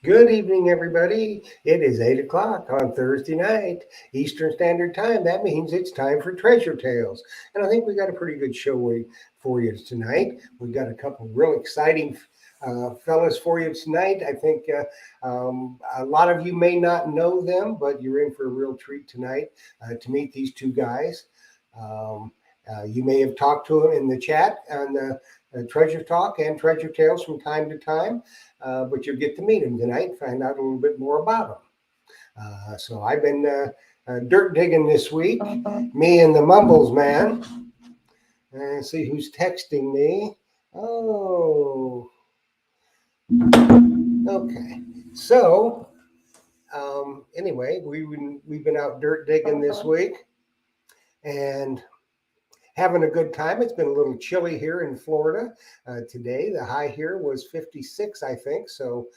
Good evening, everybody. It is 8 o'clock on Thursday night, Eastern Standard Time. That means it's time for Treasure Tales. And I think we got a pretty good show for you tonight. We've got a couple real exciting fellas for you tonight. I think a lot of you may not know them, but you're in for a real treat tonight to meet these two guys. Um, you may have talked to them in the chat on Treasure Talk and Treasure Tales from time to time, but you'll get to meet them tonight and find out a little bit more about them. So I've been dirt digging this week, me and the Mumbles man. And see who's texting me. Oh, okay. So anyway, we've been out dirt digging this week and having a good time. It's been a little chilly here in Florida today. The high here was 56, I think. So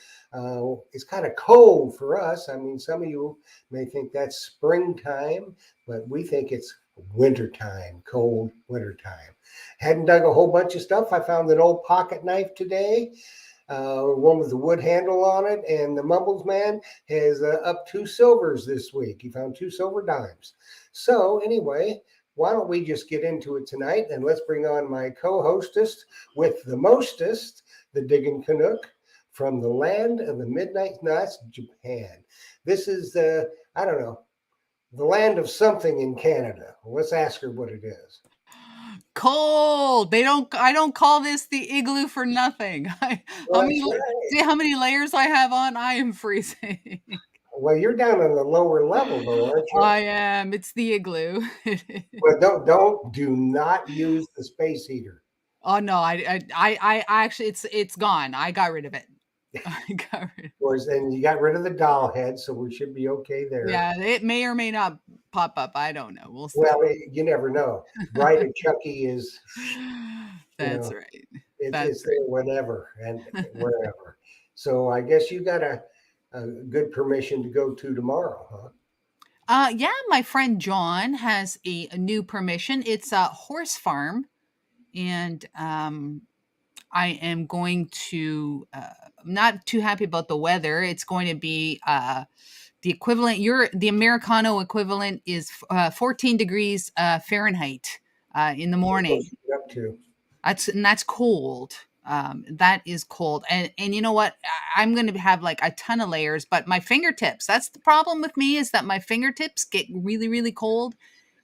it's kind of cold for us. I mean, some of you may think that's springtime, but we think it's wintertime, cold wintertime. Hadn't dug a whole bunch of stuff. I found an old pocket knife today. One with a wood handle on it, and the Mumbles man has up two silvers this week. He found two silver dimes. So anyway, why don't we just get into it tonight, and let's bring on my co-hostess with the mostest, the Diggin' Canuck from the land of the Midnight Nights, Japan. This is I don't know, the land of something in Canada. Let's ask her what it is. Cold. I don't call this the igloo for nothing. Well, that's right. See how many layers I have on? I am freezing. Well, you're down on the lower level, though, aren't you? I am. It's the igloo. Well, do not use the space heater. Oh no, I actually it's gone. I got rid of it. I got rid Of course, and you got rid of the doll head, so we should be okay there. Yeah, it may or may not pop up. I don't know. We'll see. Well, you never know. Bride of Chucky is, you That's know, right. That's it's right. there whenever and wherever. So I guess you got a good permission to go to tomorrow, huh? Yeah, my friend John has a new permission. It's a horse farm, and I am going to. I'm not too happy about the weather. It's going to be the equivalent. The Americano equivalent is 14 degrees Fahrenheit in the What's morning. supposed to get up to? That's cold. That is cold, and you know what? I'm going to have like a ton of layers, but my fingertips. That's the problem with me is that my fingertips get really really cold,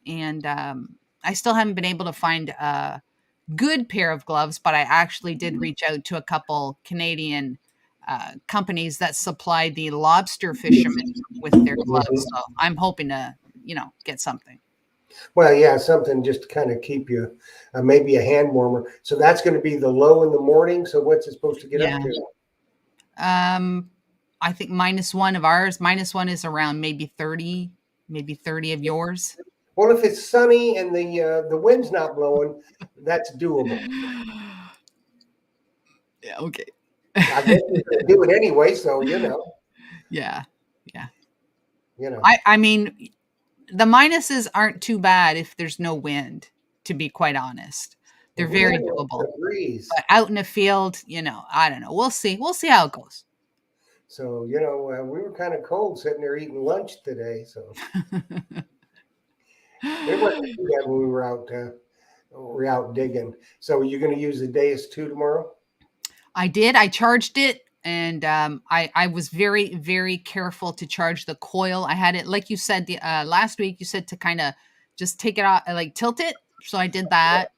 and I still haven't been able to find a good pair of gloves. But I actually did reach out to a couple Canadian companies that supply the lobster fishermen with their gloves. Mhm. So I'm hoping to get something. Well, yeah, something just to kind of keep you, maybe a hand warmer. So that's going to be the low in the morning. So what's it supposed to get up Yeah. to? Um, I think -1 of ours. -1 is around maybe 30 of yours. Well, if it's sunny and the wind's not blowing, that's doable. Yeah, okay. I guess you're going to do it anyway, so Yeah, yeah. you know. I mean, the minuses aren't too bad if there's no wind, to be quite honest. They're Well, we had very a little doable. bit of breeze, But out in the field, I don't know. We'll see. We'll see how it goes. so we were kind of cold sitting there eating lunch today. So it wasn't too bad when we were out digging. So you're going to use the Deus 2 tomorrow? I did. I charged it, and I was very very careful to charge the coil. I had it like you said the last week. You said to kind of just take it off, like tilt it. So I did that.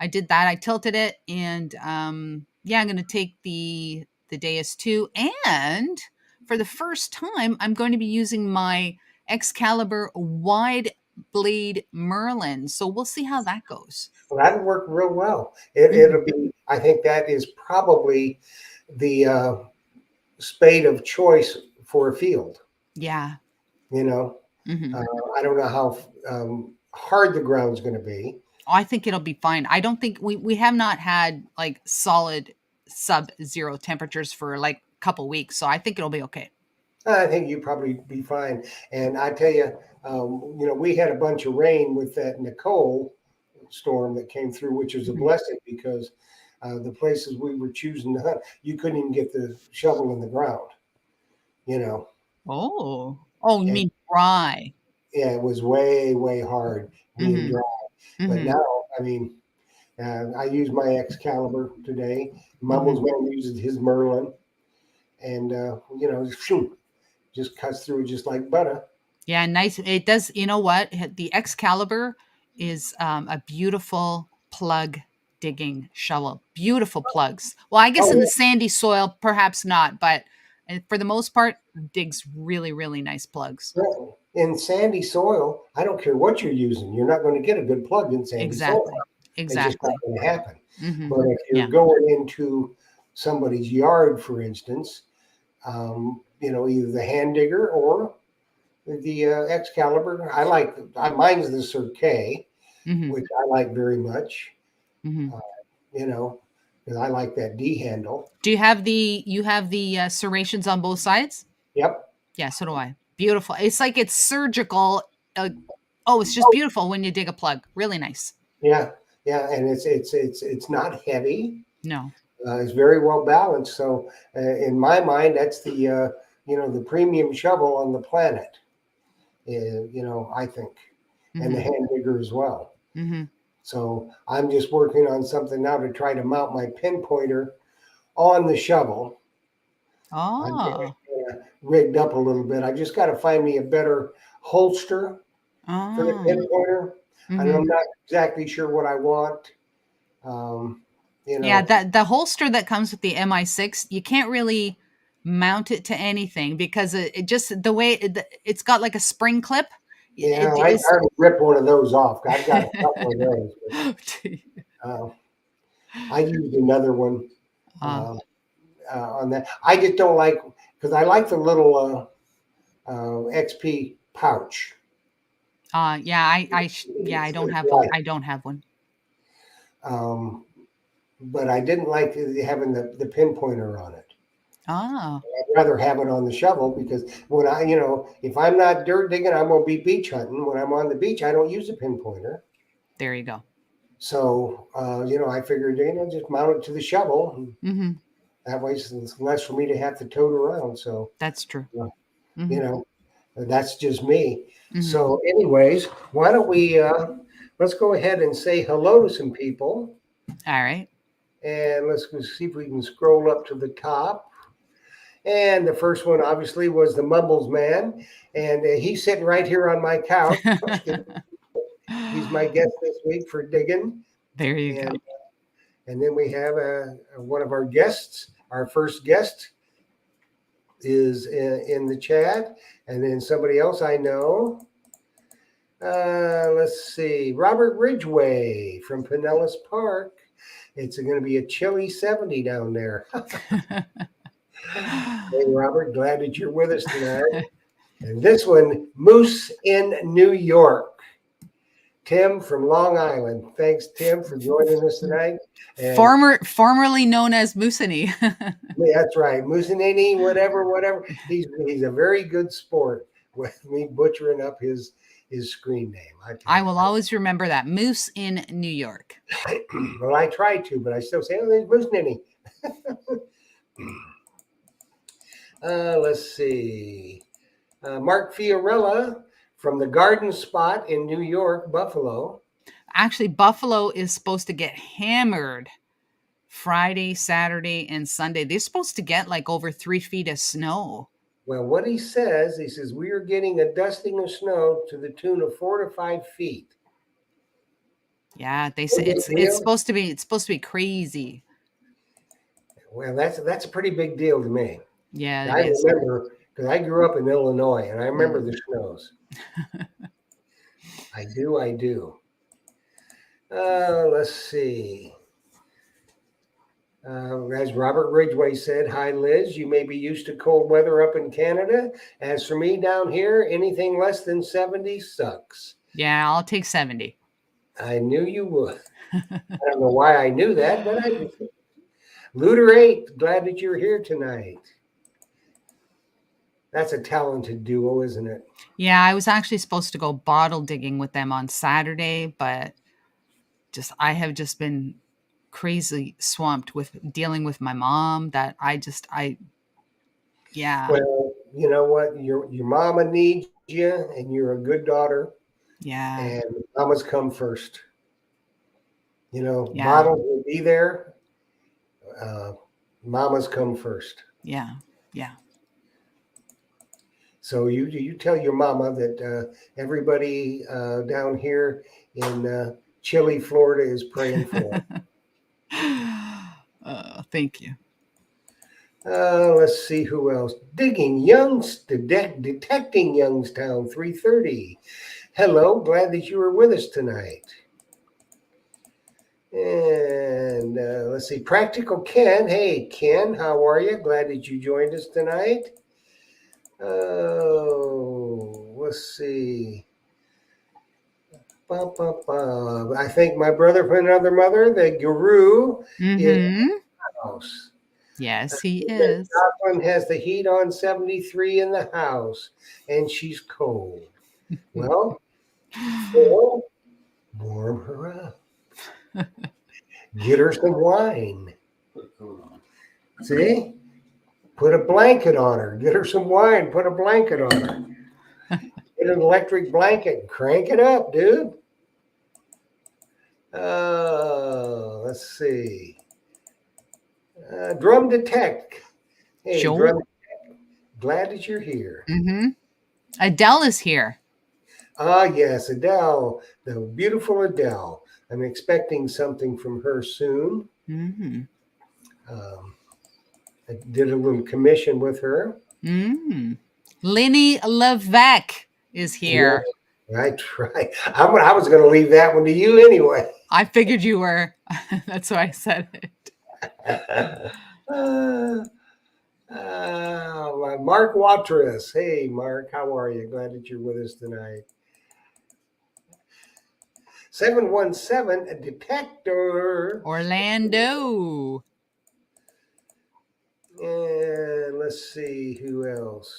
I did that. I tilted it, and yeah, I'm gonna take the Deus 2, and for the first time, I'm going to be using my Excalibur wide blade Merlin. So we'll see how that goes. Well, that'll work real well. It'll be. I think that is probably the spade of choice for a field. Yeah. You know, Hmm. uh, I don't know how hard the ground's going to be. I think it'll be fine. I don't think we have not had like solid sub-zero temperatures for like a couple weeks, so I think it'll be okay. I think you probably be fine. And I tell you, we had a bunch of rain with that Nicole storm that came through, which was a Mhm. blessing because the places we were choosing to hunt, you couldn't even get the shovel in the ground. you know, Oh, you and mean dry. yeah, it was way, way hard being Mhm. dry. But Mhm. now, I mean, I use my Excalibur today. Mumbles Mhm. man uses his Merlin, and phew, just cuts through just like butter. Yeah, nice. It does. You know what? The Excalibur is a beautiful plug digging shovel. Beautiful plugs. Well, I guess in the Oh, sandy soil, perhaps not, but for the most part, digs really, really nice plugs. yeah. In sandy soil, I don't care what you're using, you're not going to get a good plug in sandy soil. Exactly. It's just not Exactly. going to happen. Hmm. But if you're Yeah. going into somebody's yard, for instance, either the hand digger or the Excalibur. Mine's the Cirque, Hmm. which I like very much. Hmm. Uh, you know, because I like that D handle. Do you have the serrations on both sides? Yep. Yeah, so do I. Beautiful. It's like it's surgical. Uh, oh, it's just Oh, beautiful when you dig a plug. Really nice. yeah, yeah, and it's not heavy. No. It's very well balanced. So in my mind, that's the premium shovel on the planet. I think, and the Hmm. hand digger as well. Hmm. So I'm just working on something now to try to mount my pinpointer on the shovel. I'm getting Oh. it rigged up a little bit. I just got to find me a better holster for the Oh. pinpointer. And Hmm. I'm not exactly sure what I want. Um, you Yeah, know, that the holster that comes with the MI6, you can't really mount it to anything because it just the way it's got like a spring clip. yeah, It I is. already ripped one of those off. I've got a couple of those, but I used another one uh, uh, on that. I just don't like because I like the little XP pouch. yeah, yeah, I don't It's have light. I don't have one. Um, but I didn't like having the pinpointer on it. Oh, I'd rather have it on the shovel because if I'm not dirt digging, I'm going to be beach hunting. When I'm on the beach, I don't use a pinpointer. there you go. So, I figured, just mount it to the shovel. And Hmm. that way it's less for me to have to tote around. So, That's true. uh, Hmm. you know, that's just me. Hmm. So, anyways, why don't we, let's go ahead and say hello to some people. All right. And let's go see if we can scroll up to the top. And the first one, obviously, was the Mumbles Man. And he's sitting right here on my couch. He's my guest this week for digging. There you go. And then we have one of our guests. Our first guest is in the chat. And then somebody else I know. Let's see. Robert Ridgway from Pinellas Park. It's going to be a chilly 70 down there. Hey, Robert, glad that you're with us tonight. And this one, Moose in New York. Tim from Long Island. Thanks, Tim, for joining us tonight. And Formerly known as Musini. that's right, Musinini, whatever. He's a very good sport with me butchering up his screen name. I tell I you. will always remember that. Moose in New York. Well, I try to, but I still say, oh, there's Musinini. Let's see. Mark Fiorella from the Garden Spot in New York, Buffalo. Actually, Buffalo is supposed to get hammered Friday, Saturday, and Sunday. They're supposed to get like over 3 feet of snow. Well, what he says, we are getting a dusting of snow to the tune of 4 to 5 feet. Yeah, they No say big it's deal. supposed to be crazy. Well, that's a pretty big deal to me. Yeah, it I is. remember because I grew up in Illinois, and I remember Mm. the snows. I do. Let's see. As Robert Ridgway said, hi Liz. You may be used to cold weather up in Canada. As for me down here, anything less than 70 sucks. Yeah, I'll take 70. I knew you would. I don't know why I knew that, but I just Looter 8, glad that you're here tonight. That's a talented duo, isn't it? Yeah, I was actually supposed to go bottle digging with them on Saturday, but I have just been crazy swamped with dealing with my mom that I Well, you know what? Your mama needs you, and you're a good daughter, Yeah. and mamas come first. You know, Yeah. bottles will be there. Uh, Mamas come first. Yeah. Yeah. So you tell your mama that everybody down here in chilly Florida is praying for Thank you. Let's see who else. Detecting Youngstown 330. Hello, glad that you were with us tonight. And let's see, Practical Ken. Hey, Ken, how are you? Glad that you joined us tonight. Oh, let's see. I think my brother from another mother, the guru, is in Mm-hmm. the house. Yes, he is. Jocelyn has the heat on 73 in the house, and she's cold. Well, Phil, warm her up. Get her some wine. See? Put a blanket on her. Get her some wine. Put a blanket on her. Get an electric blanket. Crank it up, dude. Let's see. Drum Detect. Hey, Joel. Drum, glad that you're here. Mm-hmm. Adele is here. Ah, yes, Adele, the beautiful Adele. I'm expecting something from her soon. Mm-hmm. I did a little commission with her. Mm-hmm. Lenny Levesque is here. Yeah, I tried. I was going to leave that one to you anyway. I figured you were. That's why I said it. Mark Watrous. Hey, Mark, how are you? Glad that you're with us tonight. 717, a detector. Orlando. And let's see who else.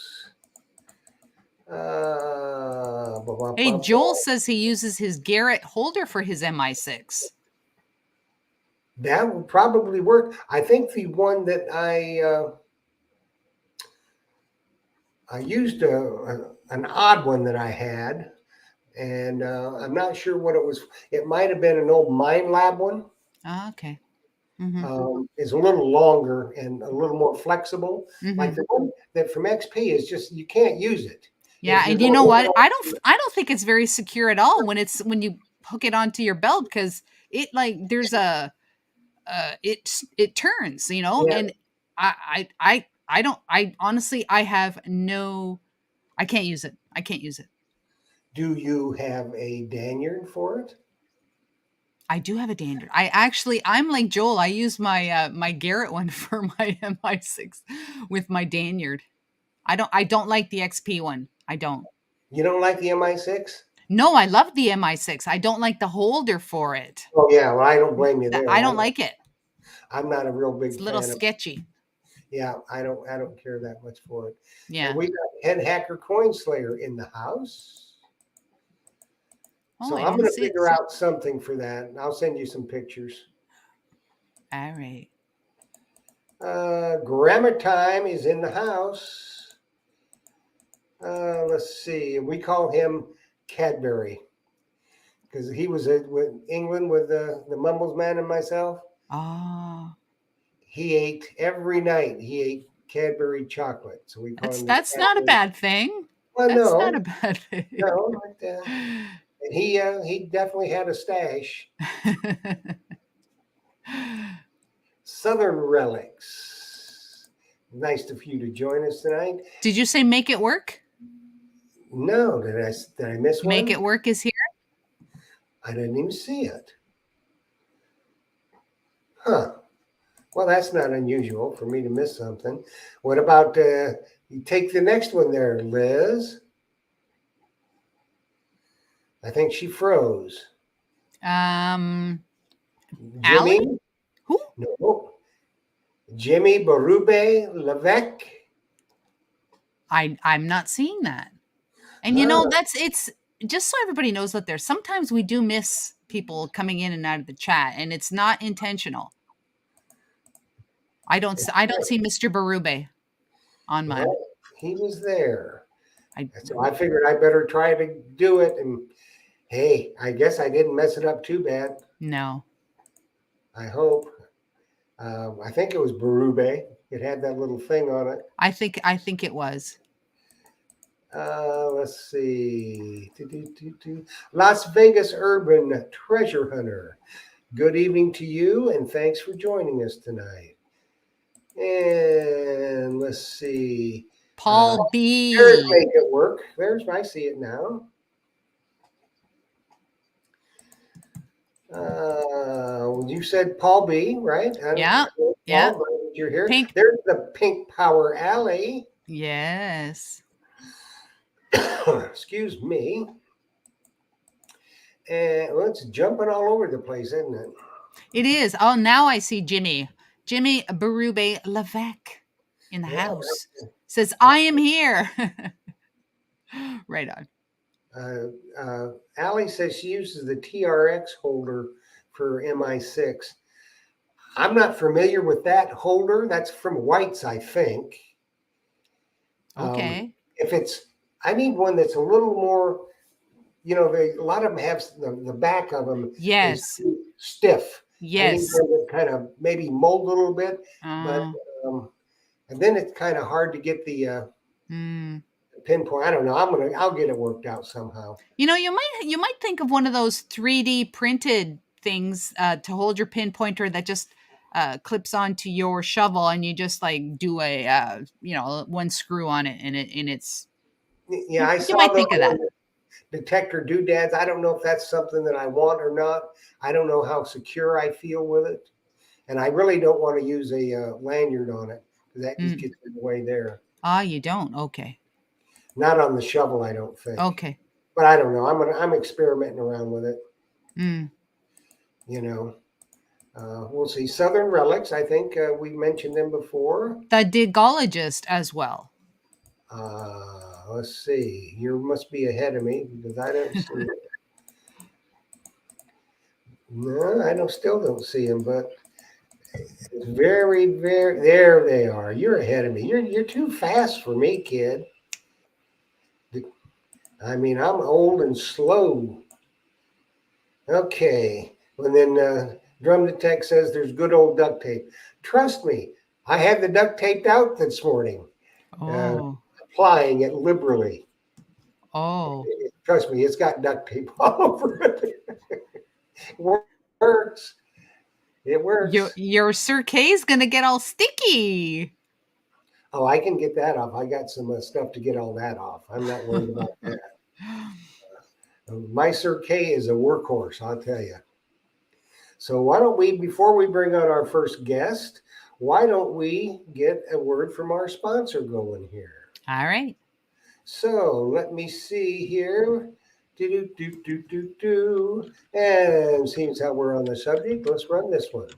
Hey, Joel says he uses his Garrett holder for his MI6. That would probably work. I think the one that I used an odd one that I had, and I'm not sure what it was. It might have been an old Mind Lab one. Oh, okay. Mm-hmm. Is a little longer and a little more flexible. Mm-hmm. Like the one that from XP is just you can't use it. Yeah, If you're and you going know to what? I don't think it's very secure at all when you hook it onto your belt, because it like there's a it turns, yeah. and I don't I honestly I have no I can't use it. I can't use it. Do you have a daniard for it? I do have a dander. I'm like Joel. I use my Garrett one for my MI6 with my danyard. I don't like the XP one. I don't. You don't like the MI6? No, I love the MI6. I don't like the holder for it. Oh yeah, well I don't blame you there. I don't like it. I'm not a real It's big a little fan of. sketchy. Yeah, I don't care that much for it. Yeah. And we got Head Hacker Coin Slayer in the house. Oh, So I I'm didn't going to see it. figure out something for that. And I'll send you some pictures. All right. Grammar Time is in the house. Let's see. We call him Cadbury because he was with England with the Mumbles Man and myself. Oh, He ate every night. He ate Cadbury chocolate. So we call him the that's not a Cadbury. bad thing. Well, That's not a no, bad thing. no. And he definitely had a stash. Southern Relics. Nice of you to join us tonight. Did you say make it work? No, did I miss one? Make it work is here. I didn't even see it. Huh. Well, that's not unusual for me to miss something. What about you take the next one there, Liz? I think she froze. Jimmy? Jimmy? Who? No. Jimmy Barube Levesque. I'm not seeing that. And it's just so everybody knows that there's sometimes we do miss people coming in and out of the chat, and it's not intentional. I don't see Mr. Barube on mine. Well, he was there. I So I figured I better try to do it. And hey, I guess I didn't mess it up too bad. no. I hope. I think it was Berube. It had that little thing on it. I think it was. Let's see. Las Vegas Urban Treasure Hunter. Good evening to you, and thanks for joining us tonight. And let's see. Paul There's B. Make It Work. I see it now. You said Paul B, right? Yeah. Paul, Yeah. glad that you're here. Pink. There's the Pink Power Alley. Yes. Excuse me. And well, it's jumping all over the place, isn't it? It is. Oh, now I see Jimmy. Jimmy Berube Levesque in the house. Says, I am here. Right on. Allie says she uses the TRX holder for MI6. I'm not familiar with that holder. That's from White's, I think. Okay. If it's, I need one that's a little more, a lot of them have the back of them Yes. is too stiff. I need Yes. one that kind of maybe mold a little bit, but and then it's kind of hard to get the pinpoint. I don't know. I'll get it worked out somehow. You might think of one of those 3D printed things to hold your pinpointer that just clips onto your shovel, and you just like do a one screw on it, and it's. Yeah, I saw you might think of that. Detector doodads. I don't know if that's something that I want or not. I don't know how secure I feel with it, and I really don't want to use a lanyard on it because that just gets in the way there. Ah, you don't. Okay. Not on the shovel, I don't think. Okay. But I don't know. I'm experimenting around with it. We'll see. Southern Relics. I think we mentioned them before. The Digologist as well. Let's see. You must be ahead of me because I don't see it. No, I still don't see them, but it's very, very. There they are. You're ahead of me. You're too fast for me, kid. I mean, I'm old and slow. Okay. And then Drum Detect says there's good old duct tape. Trust me, I had the duct taped out this morning. Applying it liberally. Trust me, it's got duct tape all over it. Works. It works. Your Cirquet's gonna get all sticky. Oh, I can get that off. I got some stuff to get all that off. I'm not worried about that. My Cirque is a workhorse, I'll tell you. So why don't we, before we bring on our first guest, why don't we get a word from our sponsor going here? All right. So let me see here. And seems how we're on the subject, let's run this one.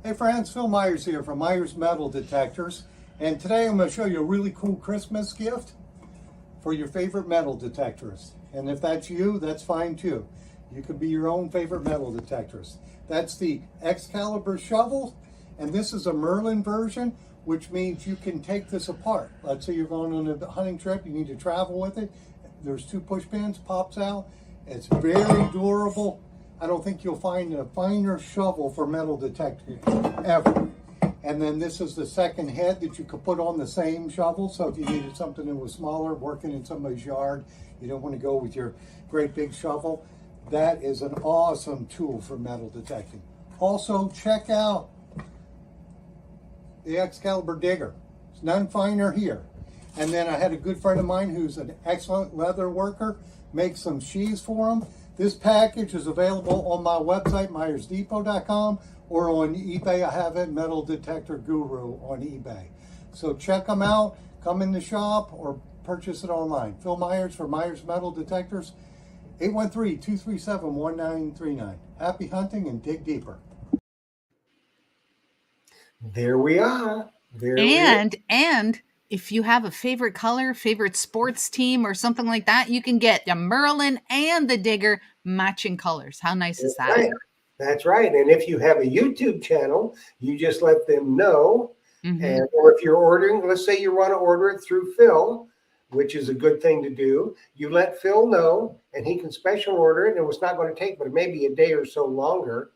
Hey friends, Phil Myers here from Myers Metal Detectors. And today I'm going to show you a really cool Christmas gift for your favorite metal detectorist. And if that's you, that's fine too. You could be your own favorite metal detectorist. That's the Excalibur shovel, and this is a Merlin version, which means you can take this apart. Let's say you're going on a hunting trip, you need to travel with it. There's 2 push pins, pops out. It's very durable. I don't think you'll find a finer shovel for metal detecting ever. And then this is the second head that you could put on the same shovel. So if you needed something that was smaller, working in somebody's yard, you don't want to go with your great big shovel. That is an awesome tool for metal detecting. Also, check out the Excalibur digger. It's none finer here. And then I had a good friend of mine who's an excellent leather worker, make some sheaths for him. This package is available on my website, myersdepot.com, or on eBay. I have it, Metal Detector Guru on eBay. So check them out, come in the shop, or purchase it online. Phil Myers for Myers Metal Detectors, 813-237-1939. Happy hunting and dig deeper. There we are. And if you have a favorite color, favorite sports team, or something like that, you can get the Merlin and the Digger matching colors. How nice is that? Right. That's right. And if you have a YouTube channel, you just let them know And or if you're ordering, let's say you want to order it through Phil, which is a good thing to do. You let Phil know, and he can special order it, and it's not going to take but maybe a day or so longer,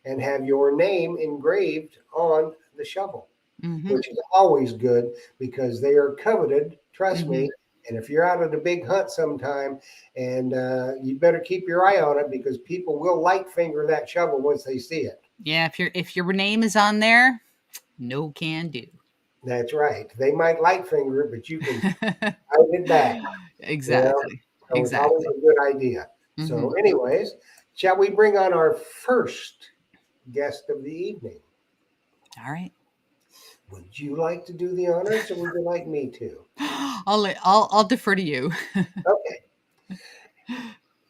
and have your name engraved on the shovel, which is always good because they are coveted. Trust me. And if you're out at a big hunt sometime, and you better keep your eye on it because people will light finger that shovel once they see it. Yeah, if your name is on there, no can do. That's right. They might light finger it, but you can hide it back. Exactly. So it's always a good idea. So, anyways, shall we bring on our first guest of the evening? All right. Would you like to do the honors, or would you like me to? I'll defer to you. Okay.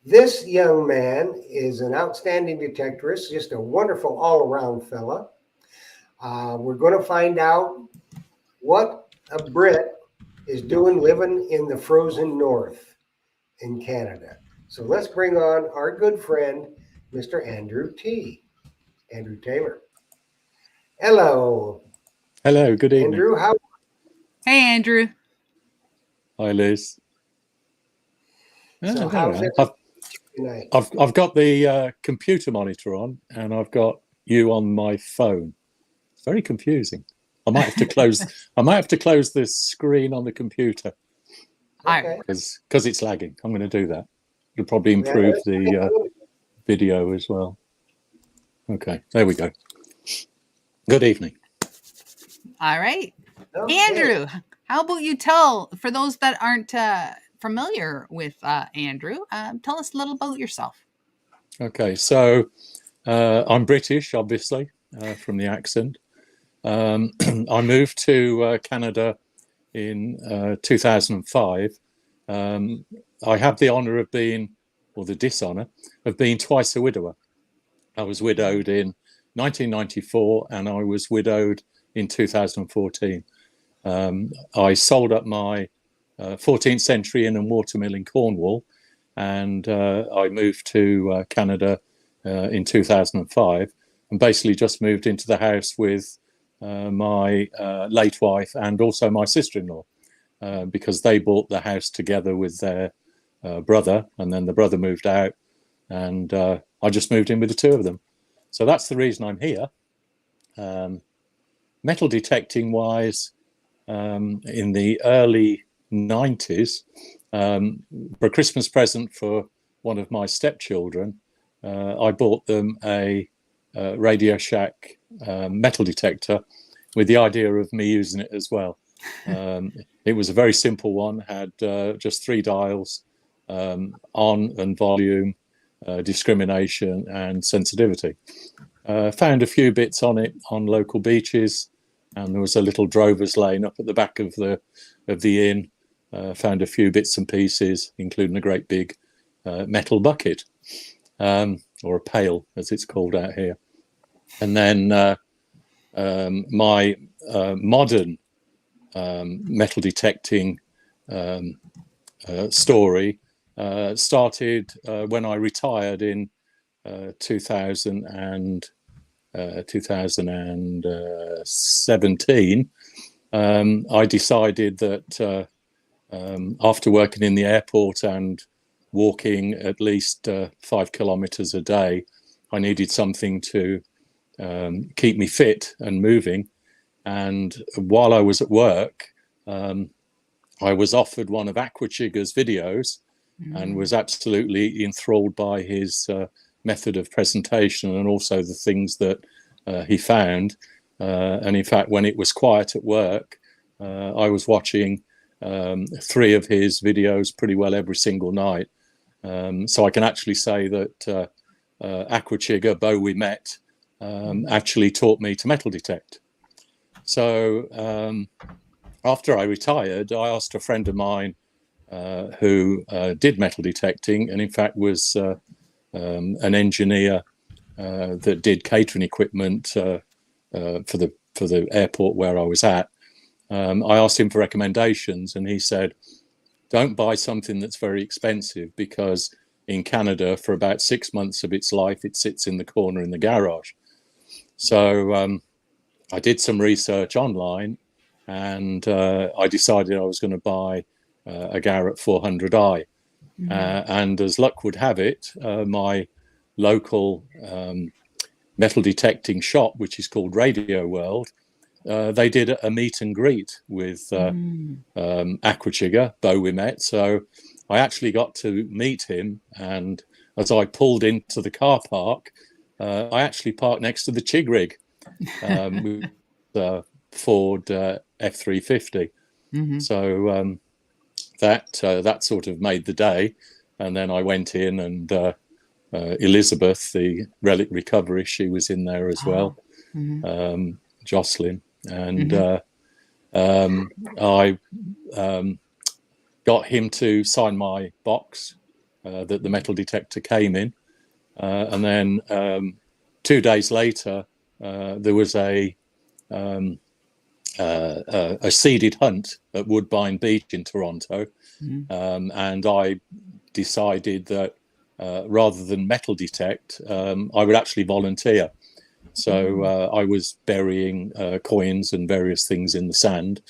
This young man is an outstanding detectorist, just a wonderful all-around fella. We're going to find out what a Brit is doing living in the frozen north in Canada. So let's bring on our good friend, Mr. Andrew Taylor. Hello. Hello, good evening. Andrew, how? Hey, Andrew. Hi, Liz. So how's it tonight? I've got the computer monitor on, and I've got you on my phone. It's very confusing. I might have to close. I might have to close this screen on the computer because it's lagging. I'm going to do that. It'll probably improve the video as well. Okay, there we go. Good evening. All right. Okay. Andrew, how about you tell, for those that aren't familiar with Andrew, tell us a little about yourself. Okay, so I'm British, obviously, from the accent. I moved to Canada in 2005. I have the honour of being, or the dishonour, of being twice a widower. I was widowed in 1994 and I was widowed in 2014. I sold up my 14th century inn and watermill in Cornwall, and I moved to Canada in 2005 and basically just moved into the house with my late wife and also my sister-in-law because they bought the house together with their brother, and then the brother moved out, and I just moved in with the two of them. So that's the reason I'm here. Metal detecting wise, in the early 90s, for a Christmas present for one of my stepchildren, I bought them a Radio Shack metal detector with the idea of me using it as well. It was a very simple one, had just 3 dials, on and volume, discrimination and sensitivity. Found a few bits on it on local beaches, and there was a little drover's lane up at the back of the inn. Found a few bits and pieces, including a great big metal bucket, or a pail as it's called out here. And then my modern metal detecting story started when I retired in 2017. I decided that after working in the airport and walking at least 5 kilometers a day, I needed something to keep me fit and moving. And while I was at work, I was offered one of Aquachigger's videos and was absolutely enthralled by his method of presentation and also the things that he found. And in fact, when it was quiet at work, I was watching 3 of his videos pretty well every single night. So I can actually say that Aquachigger, Bo we met, actually taught me to metal detect. So after I retired, I asked a friend of mine who did metal detecting, and in fact was an engineer that did catering equipment for the airport where I was at. I asked him for recommendations, and he said, don't buy something that's very expensive, because in Canada, for about 6 months of its life, it sits in the corner in the garage. So I did some research online, and I decided I was going to buy a Garrett 400i. And as luck would have it, my local metal detecting shop, which is called Radio World, they did a meet and greet with Aquachigger, Bo we met. So I actually got to meet him, and as I pulled into the car park, I actually parked next to the Chig rig, with the Ford F350. So that sort of made the day. And then I went in, and Elizabeth, the relic recovery, she was in there as well. Jocelyn, and I got him to sign my box that the metal detector came in, and then 2 days later there was a seeded hunt at Woodbine Beach in Toronto, and I decided that rather than metal detect, I would actually volunteer. So I was burying coins and various things in the sand.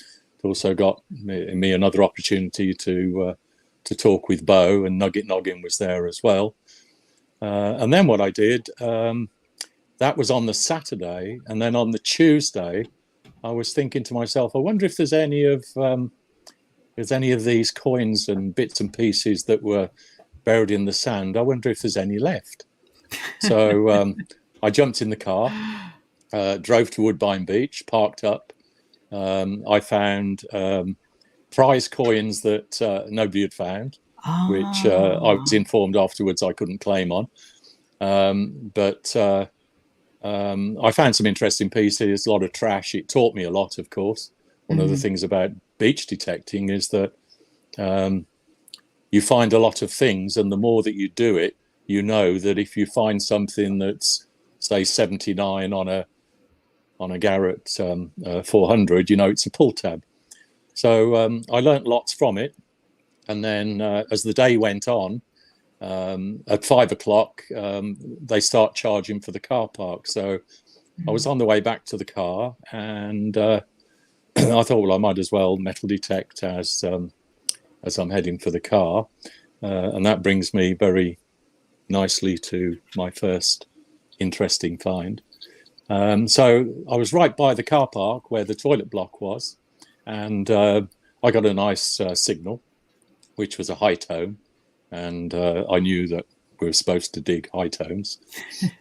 It also got me another opportunity to talk with Bo, and Nugget Noggin was there as well. And then what I did, that was on the Saturday, and then on the Tuesday, I was thinking to myself, I wonder if there's any of these coins and bits and pieces that were buried in the sand. I wonder if there's any left. So I jumped in the car, drove to Woodbine Beach, parked up. I found prize coins that nobody had found, which I was informed afterwards I couldn't claim on. But I found some interesting pieces, a lot of trash. It taught me a lot, of course. One of the things about beach detecting is that you find a lot of things, and the more that you do it, you know that if you find something that's, say, 79 on a Garrett 400, you know it's a pull tab. So I learnt lots from it. And then as the day went on, at 5 o'clock, they start charging for the car park. So I was on the way back to the car, and I thought, well, I might as well metal detect as I'm heading for the car. And that brings me very nicely to my first interesting find. So I was right by the car park where the toilet block was, and I got a nice signal, which was a high tone, and I knew that we were supposed to dig high tones.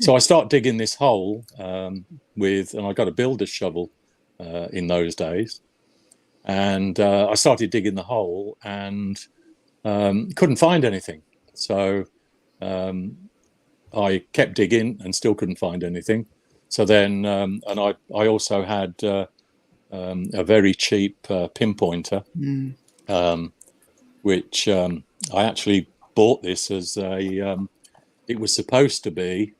So I start digging this hole and I got a builder's shovel in those days, and I started digging the hole and couldn't find anything. So I kept digging and still couldn't find anything. So then, and I also had a very cheap pinpointer, which I actually bought this as it was supposed to be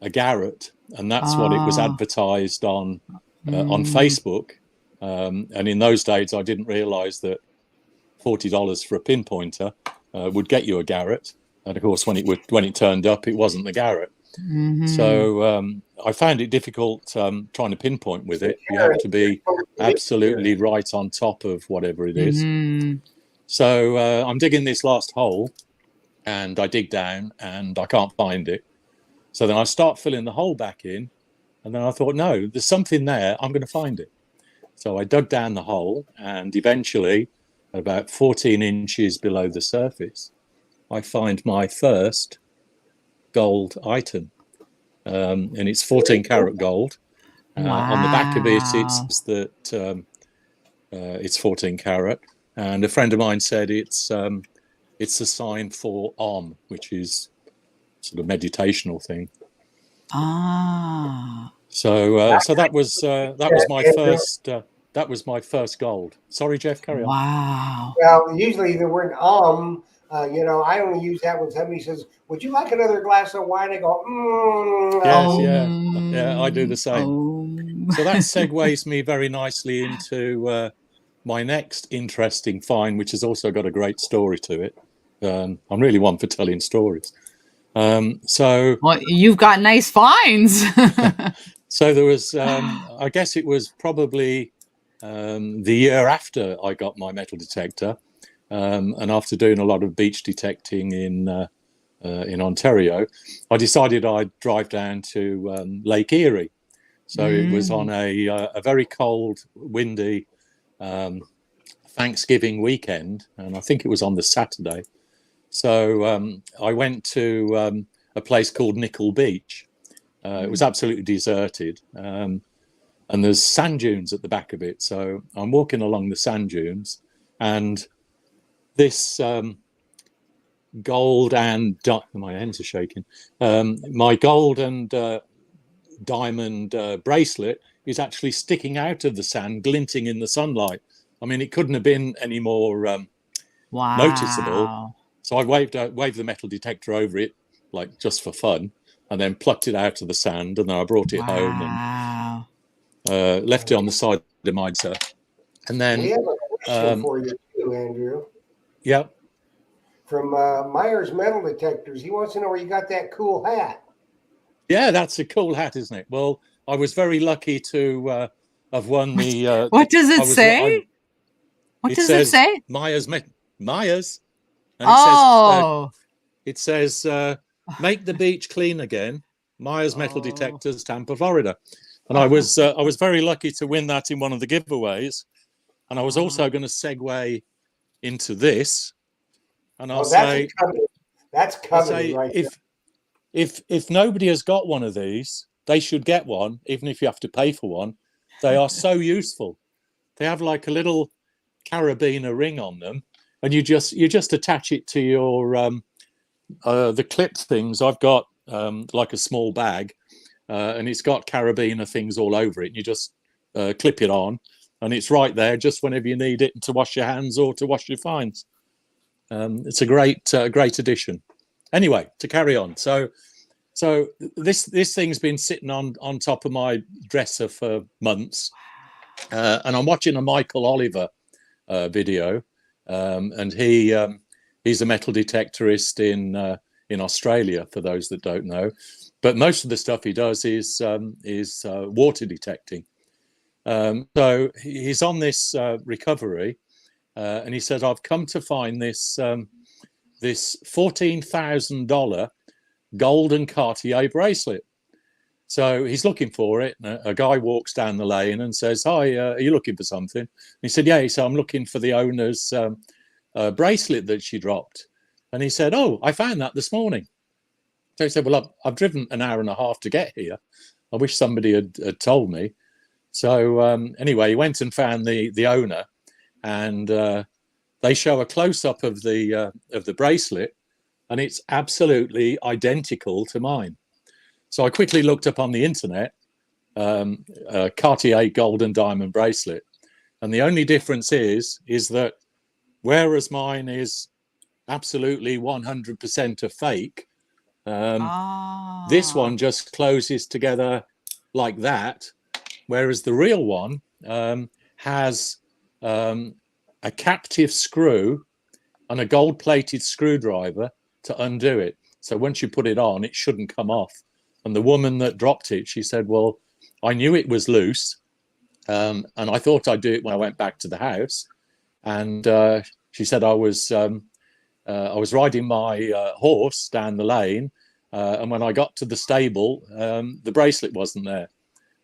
a Garrett, and that's what it was advertised on Facebook. And in those days, I didn't realize that $40 for a pinpointer would get you a Garrett. And of course, when it turned up, it wasn't the Garrett. So I found it difficult trying to pinpoint with it. You have to be absolutely right on top of whatever it is. So I'm digging this last hole, and I dig down and I can't find it. So then I start filling the hole back in, and then I thought, no, there's something there. I'm going to find it. So I dug down the hole, and eventually, about 14 inches below the surface, I find my first gold item, and it's 14 karat gold. On the back of it, it says that it's 14 karat, and a friend of mine said it's a sign for Om, which is sort of meditational thing. So that was my first gold. Sorry, Jeff, carry on. Wow. Well, usually the word I only use that when somebody says, "Would you like another glass of wine?" I go, Yes, yeah, I do the same. So that segues me very nicely into my next interesting find, which has also got a great story to it. I'm really one for telling stories. Well, you've got nice finds. So there was, I guess it was probably the year after I got my metal detector, and after doing a lot of beach detecting in Ontario, I decided I'd drive down to Lake Erie. So it was on a very cold, windy Thanksgiving weekend, and I think it was on the Saturday. So I went to a place called Nickel Beach. It was absolutely deserted, and there's sand dunes at the back of it. So I'm walking along the sand dunes, and this gold and my hands are shaking. My gold and diamond bracelet is actually sticking out of the sand, glinting in the sunlight. I mean, it couldn't have been any more noticeable. Wow. So I waved the metal detector over it, like just for fun, and then plucked it out of the sand, and then I brought it home and left it on the side of my sir. And then We have a question for you too, Andrew. Yeah. From Myers Metal Detectors. He wants to know where you got that cool hat. Yeah, that's a cool hat, isn't it? Well, I was very lucky to have won the. What does it say? What does it say? Myers, and Oh. it says make the beach clean again. Myers Metal Detectors, Tampa, Florida. And I was very lucky to win that in one of the giveaways. And I was also going to segue into this, and I'll say that's coming right there. If nobody has got one of these, they should get one, even if you have to pay for one. They are so useful. They have like a little carabiner ring on them, and you just attach it to your the clip things. I've got like a small bag, and it's got carabiner things all over it. And you just clip it on, and it's right there just whenever you need it to wash your hands or to wash your finds. It's a great addition. Anyway, to carry on. So this thing's been sitting on top of my dresser for months, and I'm watching a Michael Oliver video, and he's a metal detectorist in Australia, for those that don't know. But most of the stuff he does is water detecting. So he's on this recovery, and he says, I've come to find this $14,000 golden Cartier bracelet. So he's looking for it. A guy walks down the lane and says, hi, are you looking for something? And he said, yeah. So I'm looking for the owner's bracelet that she dropped. And he said, oh, I found that this morning. So he said, well, I've driven an hour and a half to get here. I wish somebody had told me. So anyway, he went and found the owner, and they show a close-up of the bracelet, and it's absolutely identical to mine. So I quickly looked up on the internet, Cartier gold and diamond bracelet, and the only difference is that whereas mine is absolutely 100% a fake, this one just closes together like that, whereas the real one has a captive screw and a gold-plated screwdriver to undo it. So once you put it on, it shouldn't come off. And the woman that dropped it, she said, well, I knew it was loose, and I thought I'd do it when I went back to the house. And she said I was riding my horse down the lane, and when I got to the stable, the bracelet wasn't there.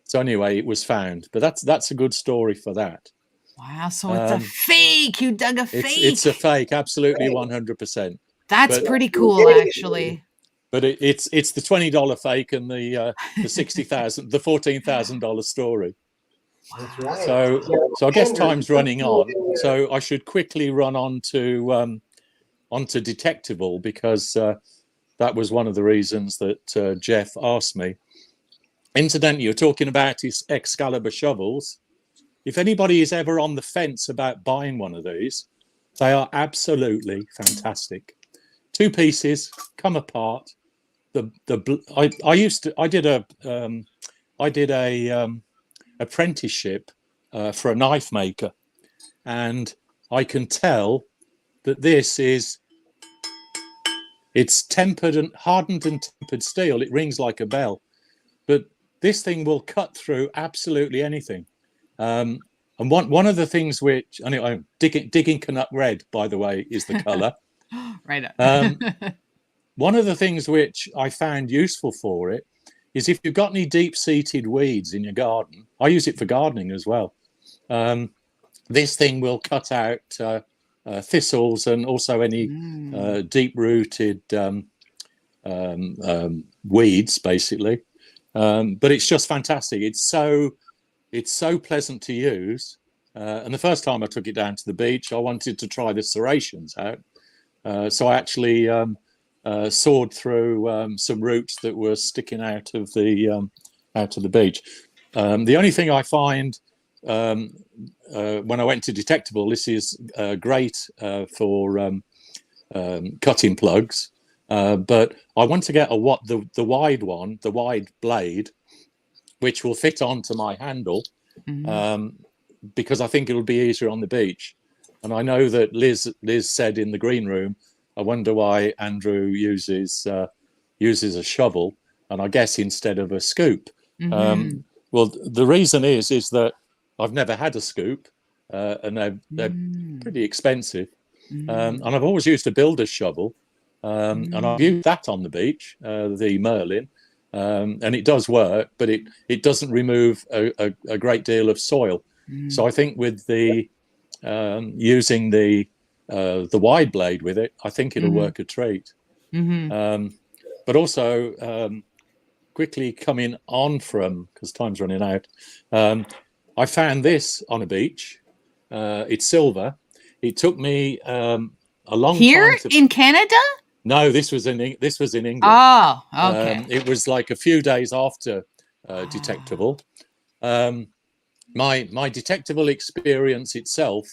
So anyway, it was found. But that's a good story for that. Wow, so it's a fake. You dug a fake. It's a fake, absolutely 100%. That's pretty cool, actually. But it's the $20 fake and the $14,000 story. That's right. So I guess time's running on. So I should quickly run on to Detectival, because that was one of the reasons that Jeff asked me. Incidentally, you're talking about his Excalibur shovels. If anybody is ever on the fence about buying one of these, they are absolutely fantastic. 2 pieces, come apart. I did a apprenticeship for a knife maker, and I can tell that it's tempered and hardened and tempered steel. It rings like a bell, but this thing will cut through absolutely anything. And one of the things which, anyway, digging Canuck red, by the way, is the color. Right. One of the things which I found useful for it is if you've got any deep-seated weeds in your garden, I use it for gardening as well. This thing will cut out thistles and also any deep-rooted weeds, basically. But it's just fantastic. It's so pleasant to use. And the first time I took it down to the beach, I wanted to try the serrations out. So I actually sawed through some roots that were sticking out of the beach. The only thing I find when I went to Detectable, this is great for cutting plugs, but I want to get the wide one, the wide blade, which will fit onto my handle, because I think it'll be easier on the beach. And I know that Liz said in the green room, I wonder why Andrew uses a shovel, and I guess instead of a scoop. Well, the reason is that I've never had a scoop, and they're pretty expensive. And I've always used a builder's shovel, and I've used that on the beach, the Merlin, and it does work, but it doesn't remove a great deal of soil. So I think with the using the wide blade with it, I think it'll work a treat. But also, quickly coming on from, because time's running out, I found this on a beach. It's silver. It took me a long Here time in Canada? No, this was in England. Oh, okay. It was like a few days after Detectable. My Detectable experience itself,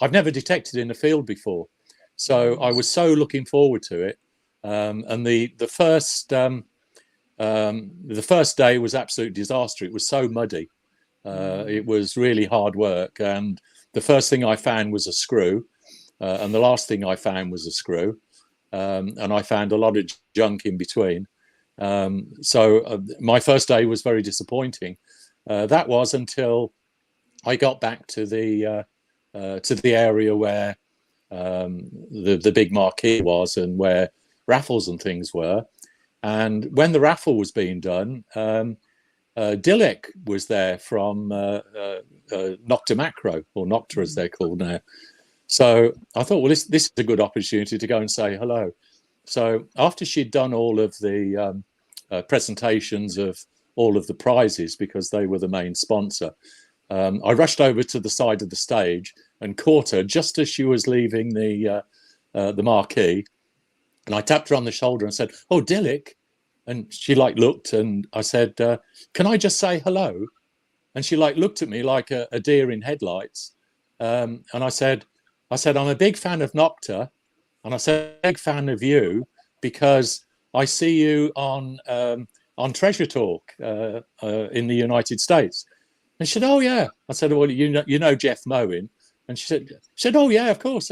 I've never detected in the field before, so I was so looking forward to it. And the first day was absolute disaster. It was so muddy. It was really hard work, and the first thing I found was a screw, and the last thing I found was a screw, and I found a lot of junk in between. So my first day was very disappointing. That was until I got back to the area where the big marquee was and where raffles and things were. And when the raffle was being done, Dilek was there from Nocta Macro, or Nocta as they're called now. So I thought, well, this is a good opportunity to go and say hello. So after she'd done all of the presentations of all of the prizes, because they were the main sponsor, I rushed over to the side of the stage and caught her just as she was leaving the marquee. And I tapped her on the shoulder and said, "Oh, Dilek." And she looked, and I said, "Can I just say hello?" And she looked at me like a deer in headlights. And I said, "I'm a big fan of Nocta, and I said, a big fan of you because I see you on Treasure Talk in the United States." And she said, "Oh yeah." I said, "Well, you know Jeff Moen?" And she said, "Oh yeah, of course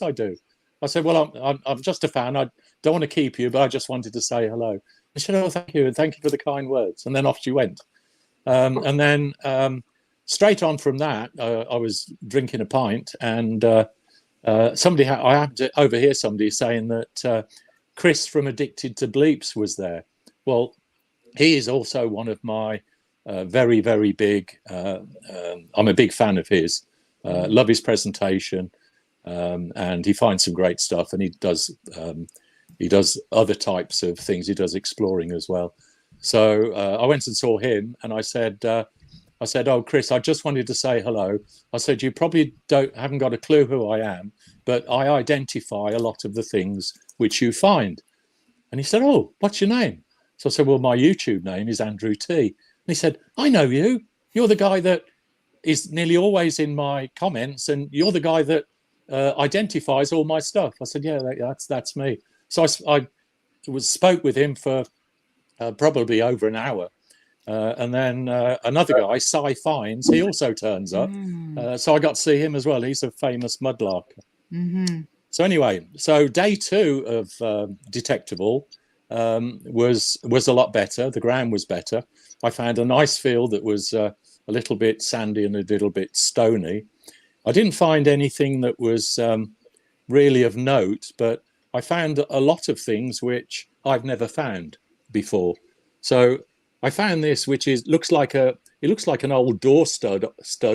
I do." I said, "Well, I'm just a fan. I don't want to keep you, but I just wanted to say hello." And she said, "Oh, thank you, and thank you for the kind words." And then off she went. And then straight on from that, I was drinking a pint, and I happened to overhear somebody saying that Chris from Addicted to Bleeps was there. Well, he is also one of my very, very big. I'm a big fan of his. Love his presentation, and he finds some great stuff. And he does other types of things. He does exploring as well. So I went and saw him, and I said, "Oh, Chris, I just wanted to say hello." I said, "You probably haven't got a clue who I am, but I identify a lot of the things which you find." And he said, "Oh, what's your name?" So I said, "Well, my YouTube name is Andrew T." And he said, "I know you. You're the guy that is nearly always in my comments, and you're the guy that identifies all my stuff." I said, "Yeah, that's me." So I spoke with him for probably over an hour. And then another guy, Cy Fines, he also turns up. So I got to see him as well. He's a famous mudlarker. So anyway, so day 2 of Detectable was a lot better. The ground was better. I found a nice field that was a little bit sandy and a little bit stony. I didn't find anything that was really of note, but I found a lot of things which I've never found before. So I found this, which looks like an old door stud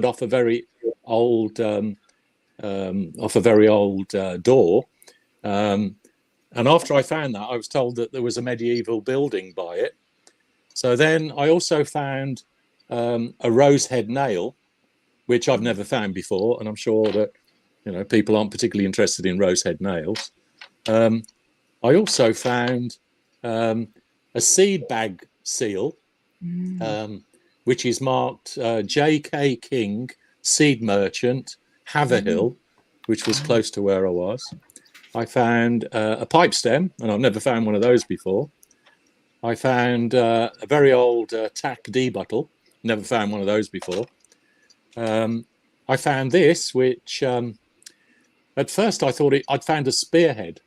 off a very old door. And after I found that, I was told that there was a medieval building by it. So then I also found a rose head nail, which I've never found before, and I'm sure that people aren't particularly interested in rose head nails. I also found a seed bag seal, which is marked J.K. King, Seed Merchant, Haverhill, which was close to where I was. I found a pipe stem, and I've never found one of those before. I found a very old tack debuttle. Never found one of those before. I found this, which at first I thought I'd found a spearhead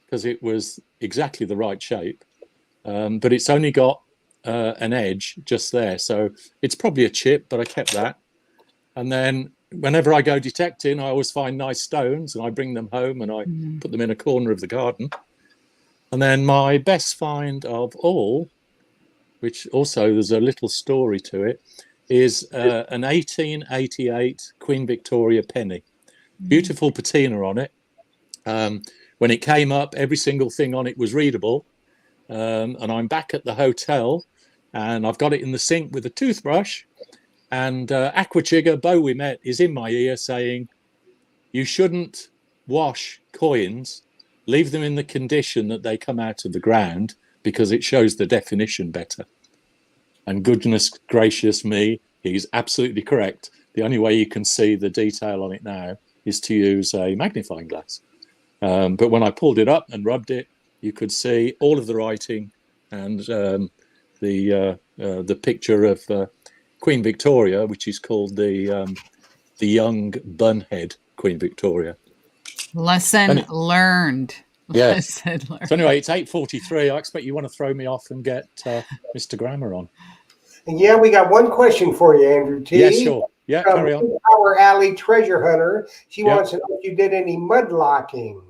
because it was exactly the right shape, but it's only got an edge just there. So it's probably a chip, but I kept that. And then whenever I go detecting, I always find nice stones and I bring them home and I put them in a corner of the garden. And then my best find of all, which also there's a little story to it, is an 1888 Queen Victoria penny. Beautiful patina on it. When it came up, every single thing on it was readable. And I'm back at the hotel and I've got it in the sink with a toothbrush. And Aquachigga, Bo we met, is in my ear saying, you shouldn't wash coins, leave them in the condition that they come out of the ground because it shows the definition better. And goodness gracious me, he's absolutely correct. The only way you can see the detail on it now is to use a magnifying glass. But when I pulled it up and rubbed it, you could see all of the writing and the picture of Queen Victoria, which is called the young bunhead Queen Victoria. Lesson learned. Yeah. Lesson learned. So anyway, it's 8:43. I expect you want to throw me off and get Mr. Grammer on. And yeah, we got one question for you, Andrew T. Yeah, sure. Yeah, carry on. Our Alley treasure hunter. She wants to know if you did any mudlocking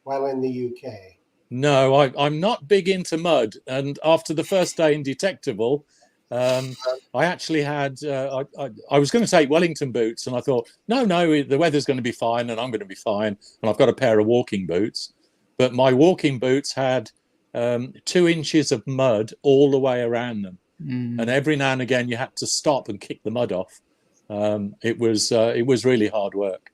while in the UK. No, I'm not big into mud. And after the first day in Detectable, I actually had, I was going to take Wellington boots and I thought, no, the weather's going to be fine and I'm going to be fine. And I've got a pair of walking boots. But my walking boots had 2 inches of mud all the way around them. And every now and again you had to stop and kick the mud off. It was really hard work.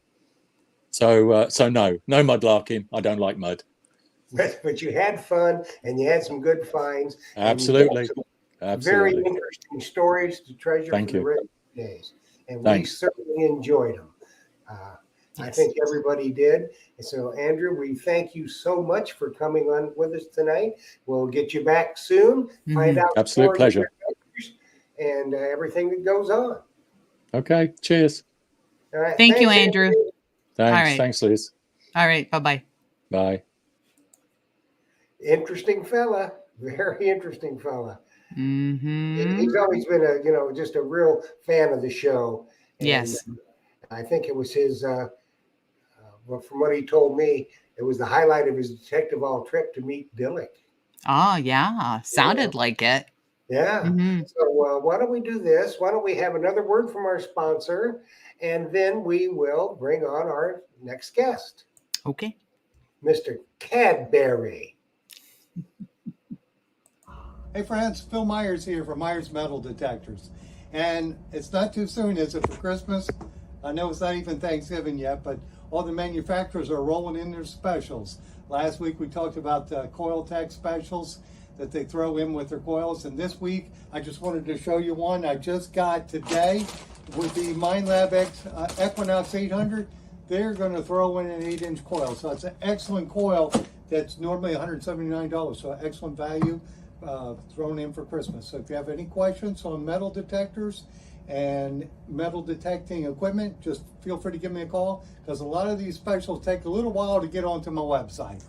So no mudlarking. I don't like mud. But you had fun and you had some good finds. Absolutely. Very interesting stories to treasure for the rest of the days. And we certainly enjoyed them. I think everybody did. And so, Andrew, we thank you so much for coming on with us tonight. We'll get you back soon. Find out absolute pleasure and everything that goes on. Okay. Cheers. All right. Thank you, Andrew. Thanks. All right. Thanks, Liz. All right. Bye-bye. Bye. Interesting fella. Very interesting fella. Mm-hmm. He's always been just a real fan of the show. And yes. I think it was his, well, from what he told me, it was the highlight of his Detective All trip to meet Dillick. Oh, yeah. Sounded like it. Yeah. So why don't we do this? Why don't we have another word from our sponsor, and then we will bring on our next guest. Okay. Mr. Cadbury. Hey friends, Phil Myers here from Myers Metal Detectors. And it's not too soon, is it, for Christmas? I know it's not even Thanksgiving yet, but all the manufacturers are rolling in their specials. Last week we talked about the Coil Tech specials that they throw in with their coils. And this week, I just wanted to show you one I just got today with the MindLab Equinox 800. They're going to throw in an 8-inch coil. So it's an excellent coil that's normally $179. So excellent value thrown in for Christmas. So if you have any questions on metal detectors and metal detecting equipment, just feel free to give me a call, because a lot of these specials take a little while to get onto my website.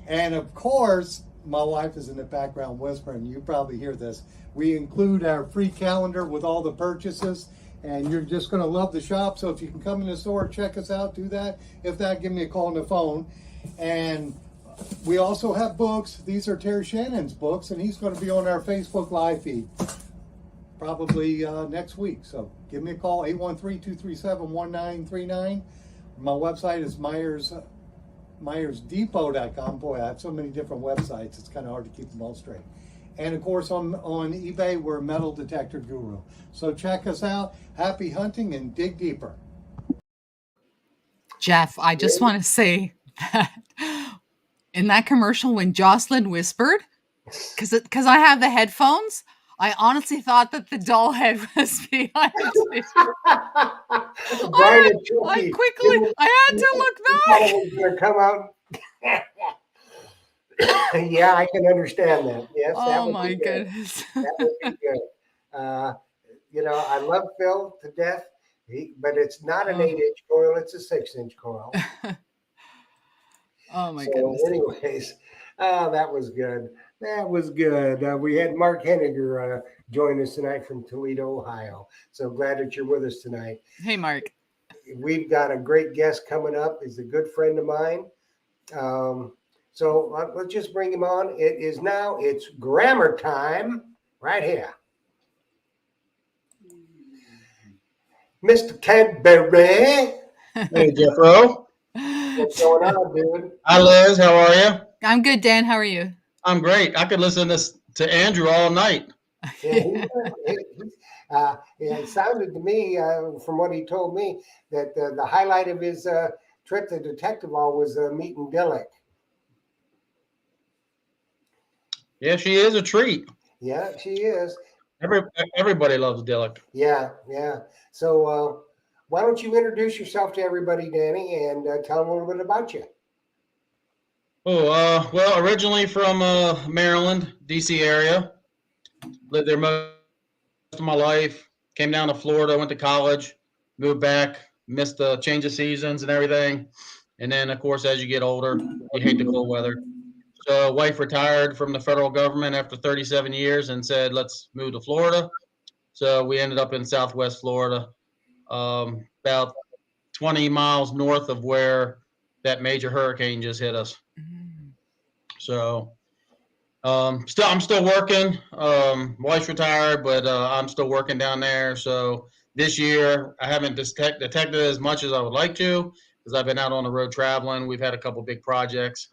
And of course, my wife is in the background whispering. You probably hear this. We include our free calendar with all the purchases, and you're just going to love the shop. So if you can come in the store, check us out, do that. If not, give me a call on the phone. And we also have books. These are Terry Shannon's books, and he's going to be on our Facebook Live feed probably next week. So give me a call, 813-237-1939. My website is MyersDepot.com. Boy, I have so many different websites, it's kind of hard to keep them all straight. And of course, on eBay, we're Metal Detector Guru. So check us out. Happy hunting and dig deeper. Jeff, I just want to say that in that commercial when Jocelyn whispered, because I have the headphones, I honestly thought that the doll head was behind me. Brian and I Chucky. quickly, I had to look back. It was going to come out. Yeah, I can understand that. Yes, that Oh would my be good. goodness. That would be good. You know, I love Phil to death, but it's not an Oh. 8-inch coil; it's a 6-inch coil. Oh my So, goodness. anyways, that was good. That was good. We had Mark Henniger join us tonight from Toledo, Ohio. So glad that you're with us tonight. Hey, Mark. We've got a great guest coming up. He's a good friend of mine. So let's just bring him on. It's grammar time right here. Mr. Cadbury. Hey, Jeffro. What's going on, dude? Hi, Liz. How are you? I'm good, Dan. How are you? I'm great. I could listen to Andrew all night. Yeah, it sounded to me, from what he told me, that the highlight of his trip to Detective Hall was meeting Dillick. Yeah, she is a treat. Yeah, she is. Everybody loves Dillick. Yeah. So why don't you introduce yourself to everybody, Danny, and tell them a little bit about you. Oh, well, originally from Maryland, D.C. area. Lived there most of my life. Came down to Florida, went to college, moved back, missed the change of seasons and everything. And then, of course, as you get older, you hate the cold weather. So wife retired from the federal government after 37 years and said, let's move to Florida. So we ended up in Southwest Florida, about 20 miles north of where that major hurricane just hit us. So I'm still working. Wife's retired, but I'm still working down there. So this year I haven't detected as much as I would like to because I've been out on the road traveling. We've had a couple big projects.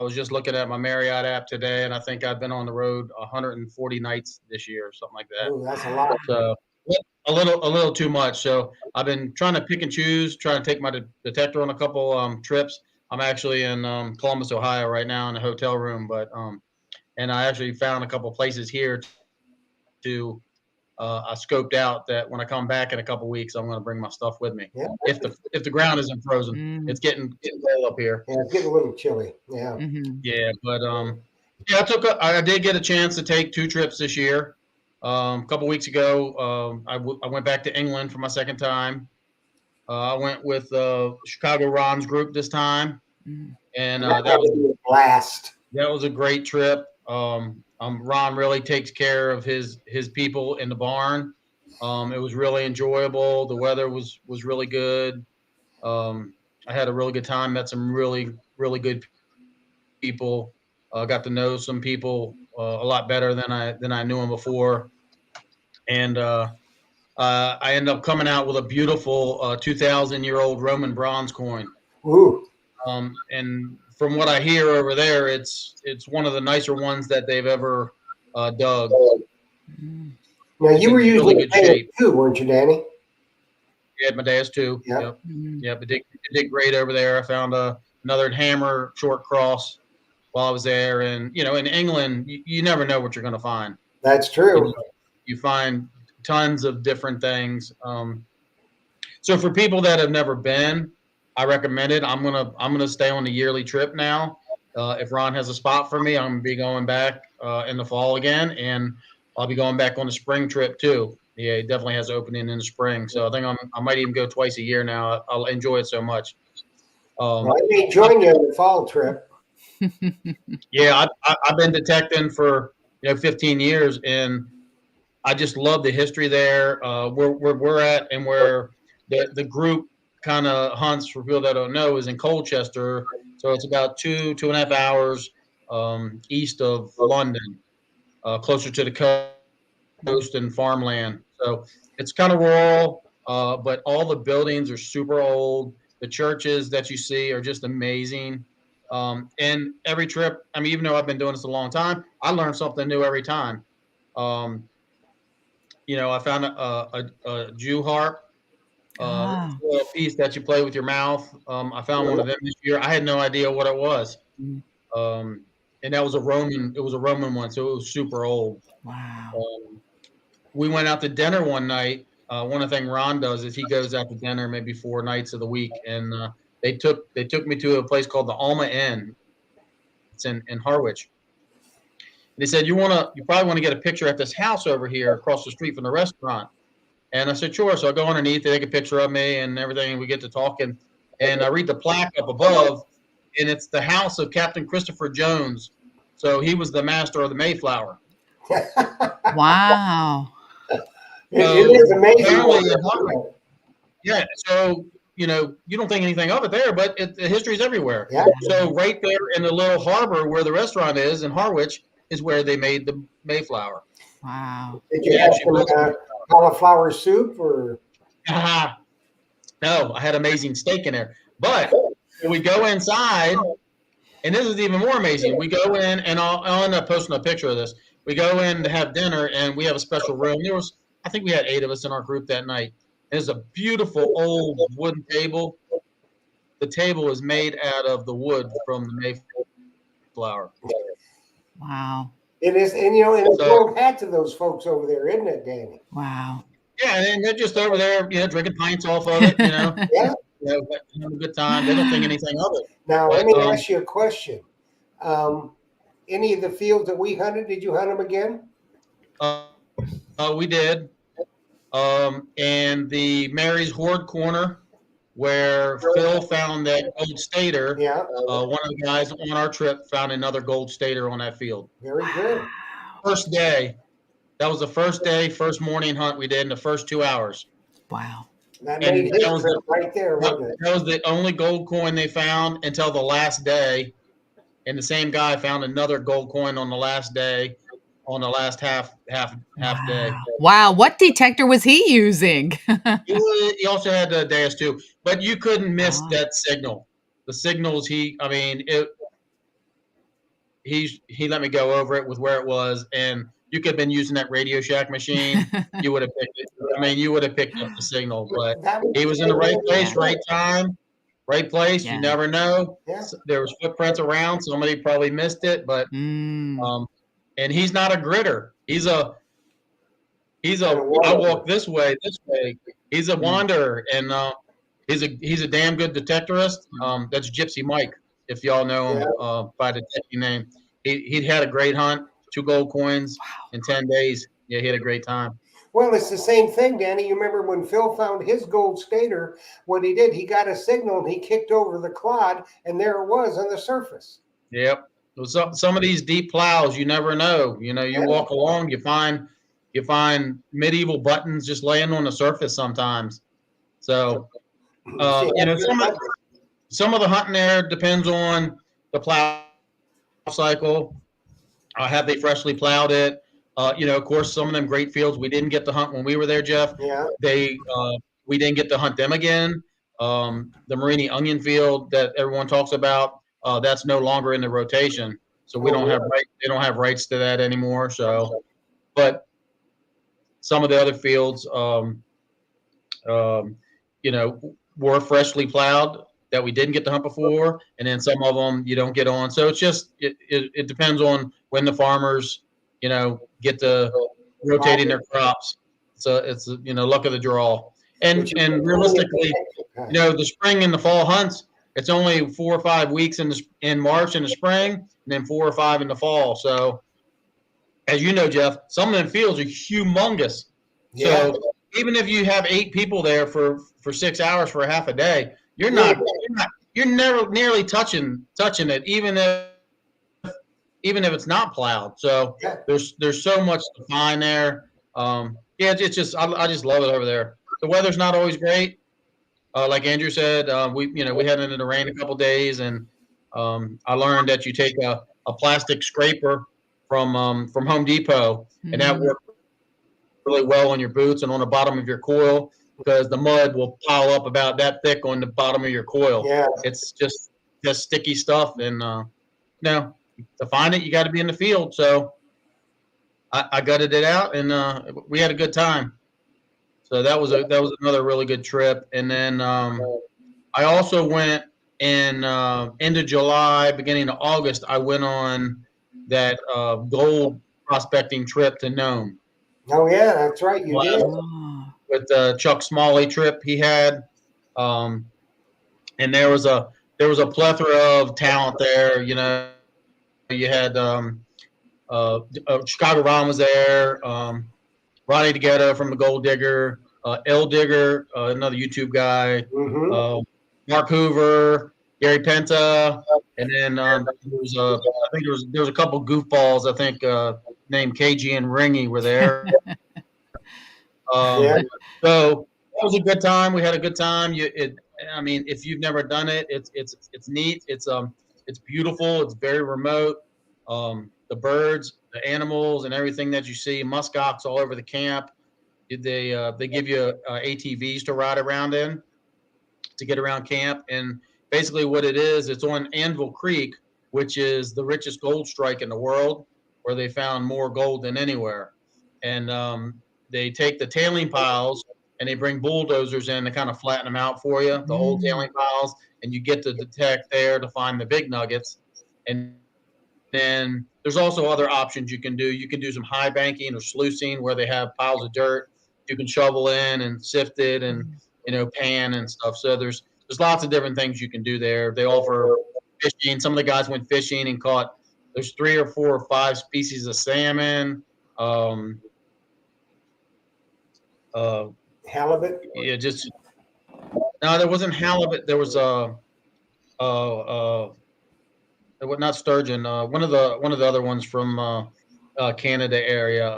I was just looking at my Marriott app today, and I think I've been on the road 140 nights this year, or something like that. Oh, that's a lot. So a little too much. So I've been trying to pick and choose, trying to take my detector on a couple trips. I'm actually in Columbus, Ohio right now in a hotel room, but and I actually found a couple places here to I scoped out that when I come back in a couple weeks, I'm going to bring my stuff with me. Yeah. If the ground isn't frozen, it's getting cold up here. Yeah, it's getting a little chilly. Yeah. Mm-hmm. Yeah, but yeah, I did get a chance to take 2 trips this year. A couple weeks ago, I went back to England for my second time. I went with Chicago Ron's group this time, and that was a blast. That was a great trip. Ron really takes care of his people in the barn. It was really enjoyable. The weather was really good. I had a really good time. Met some really good people. Got to know some people a lot better than I knew them before, and I ended up coming out with a beautiful 2,000-year-old Roman bronze coin. Ooh. And from what I hear over there, it's one of the nicer ones that they've ever dug. Now you were using really good shape too, weren't you, Danny? Yeah, Madeas too. Yep. Yep. It did great over there. I found another hammer short cross while I was there, and in England, you never know what you're going to find. That's true. You find tons of different things. So for people that have never been, I recommend it. I'm gonna stay on the yearly trip now. If Ron has a spot for me, I'm gonna be going back in the fall again, and I'll be going back on the spring trip too. Yeah, it definitely has opening in the spring, so I think I might even go twice a year now. I'll enjoy it so much. Well, I may join you on the fall trip. Yeah, I've been detecting for 15 years, and I just love the history there. Where we're at, and where the group kind of hunts, for people that don't know, is in Colchester, so it's about 2.5 hours east of London, closer to the coast and farmland. So it's kind of rural, but all the buildings are super old. The churches that you see are just amazing. And every trip, I mean, even though I've been doing this a long time, I learn something new every time. Um, I found a Jew harp, Ah. a piece that you play with your mouth. I found one of them this year. I had no idea what it was. Mm. And that was a Roman. It was a Roman one, so it was super old. Wow. We went out to dinner one night. One of the things Ron does is he goes out to dinner maybe 4 nights of the week, and they took me to a place called the Alma Inn. It's in Harwich. And they said, you probably want to get a picture at this house over here across the street from the restaurant. And I said, sure. So I go underneath, they take a picture of me and everything, and we get to talking. And I read the plaque up above, and it's the house of Captain Christopher Jones. So he was the master of the Mayflower. Wow. It is amazing. Apparently, yeah. So you don't think anything of it there, but the history's everywhere. Yeah. So right there in the little harbor where the restaurant is in Harwich is where they made the Mayflower. Wow. Did you have some cauliflower soup or? No, I had amazing steak in there. But when we go inside, and this is even more amazing. We go in, and I'll end up posting a picture of this. We go in to have dinner, and we have a special room. I think we had 8 of us in our group that night. There's a beautiful old wooden table. The table is made out of the wood from the Mayflower. Wow. It is, and it's gold hat to those folks over there, isn't it, Danny? Wow. Yeah, and they're just over there, drinking pints off of it, Yeah. having a good time. They don't think anything of it. Now, let me ask you a question. Any of the fields that we hunted, did you hunt them again? We did. And the Mary's Hoard Corner, where Phil found that gold stater. Yeah. One of the guys on our trip found another gold stater on that field. Very good. First day. That was the first day, first morning hunt we did in the first 2 hours. Wow. That made his trip right there, wasn't it? That was the only gold coin they found until the last day. And the same guy found another gold coin on the last day, on the last half day. Wow. What detector was he using? He also had the Deus too, but you couldn't miss that signal. The signals he let me go over it with where it was, and you could have been using that Radio Shack machine. You would have picked it. I mean, you would have picked up the signal, but he was in the right place, right time, right place. Yeah. You never know. Yeah. There was footprints around. Somebody probably missed it, but and he's not a gritter. He's a I walk this way. He's a wanderer, and he's a damn good detectorist. That's Gypsy Mike, if y'all know him by the techie name. He had a great hunt, 2 gold coins in 10 days. Yeah, he had a great time. Well, it's the same thing, Danny. You remember when Phil found his gold stater, what he did, he got a signal and he kicked over the clod, and there it was on the surface. Yep. Some of these deep plows, you never know. You walk along, you find medieval buttons just laying on the surface sometimes. So, some of the hunting there depends on the plow cycle. Have they freshly plowed it? Of course, some of them great fields we didn't get to hunt when we were there, Jeff. Yeah. We didn't get to hunt them again. The Marini Onion Field that everyone talks about, that's no longer in the rotation, so we don't have they don't have rights to that anymore. So, but some of the other fields, were freshly plowed that we didn't get to hunt before, and then some of them you don't get on. So it's just it depends on when the farmers get to rotating their crops. So it's luck of the draw. And realistically, the spring and the fall hunts, it's only 4 or 5 weeks in March in the spring, and then 4 or 5 in the fall. So as you know, Jeff, some of them fields are humongous. Yeah. So even if you have 8 people there for 6 hours for half a day, you're never nearly touching it, even if even if it's not plowed. So Yeah. there's so much to find there. Yeah, it's just I just love it over there. The weather's not always great. Like Andrew said, we had it in the rain a couple days, and I learned that you take a plastic scraper from Home Depot, and that Mhm. works really well on your boots and on the bottom of your coil because the mud will pile up about that thick on the bottom of your coil. Yeah. It's just sticky stuff, and no, to find it, you got to be in the field. So I gutted it out, and we had a good time. So that was another really good trip. And then I also went in end of July, beginning of August. I went on that gold prospecting trip to Nome. Oh yeah, that's right. You did. Oh. With the Chuck Smalley trip he had, and there was a plethora of talent there. You had Chicago Ron was there, Ronnie DeGhetto from the Gold Digger, L Digger, another YouTube guy, Mm-hmm. Mark Hoover, Gary Penta, and then I think there was a couple goofballs I think named KG and Ringy were there. Yeah. So that was a good time. We had a good time. I mean, if you've never done it, it's neat. It's beautiful. It's very remote. The birds, the animals, and everything that you see, muskox all over the camp. They give you ATVs to ride around in to get around camp, and basically what it is, it's on Anvil Creek, which is the richest gold strike in the world, where they found more gold than anywhere, and they take the tailing piles and they bring bulldozers in to kind of flatten them out for you, the old tailing piles, and you get to detect there to find the big nuggets. And then there's also other options you can do. You can do some high banking or sluicing where they have piles of dirt. You can shovel in and sift it and pan and stuff. So there's lots of different things you can do there. They offer fishing. Some of the guys went fishing and caught. There's 3 or 4 or 5 species of salmon. Um, Halibut. yeah, just no, there wasn't halibut. There was not sturgeon. One of the other ones from Canada area.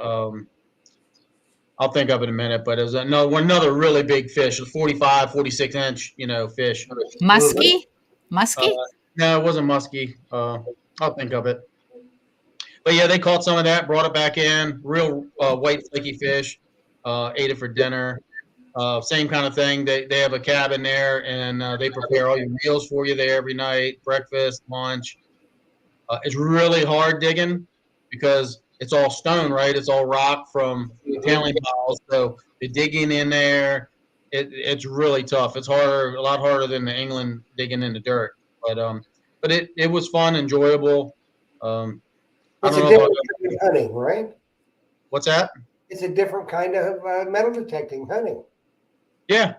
I'll think of it in a minute, but it was another really big fish, a 45, 46-inch, fish. Muskie? Uh, Muskie? no, it wasn't musky. I'll think of it. But yeah, they caught some of that, brought it back in, real white flaky fish. Ate it for dinner. Same kind of thing. They have a cabin there, and they prepare all your meals for you there every night, breakfast, lunch. It's really hard digging because it's all stone, right? It's all rock from the tailing piles. So the digging in there, it's really tough. It's harder, a lot harder than the England digging in the dirt. But it was fun, enjoyable. I It's don't a know about different kind of hunting, right? what's that? It's a different kind of metal detecting hunting. Yeah,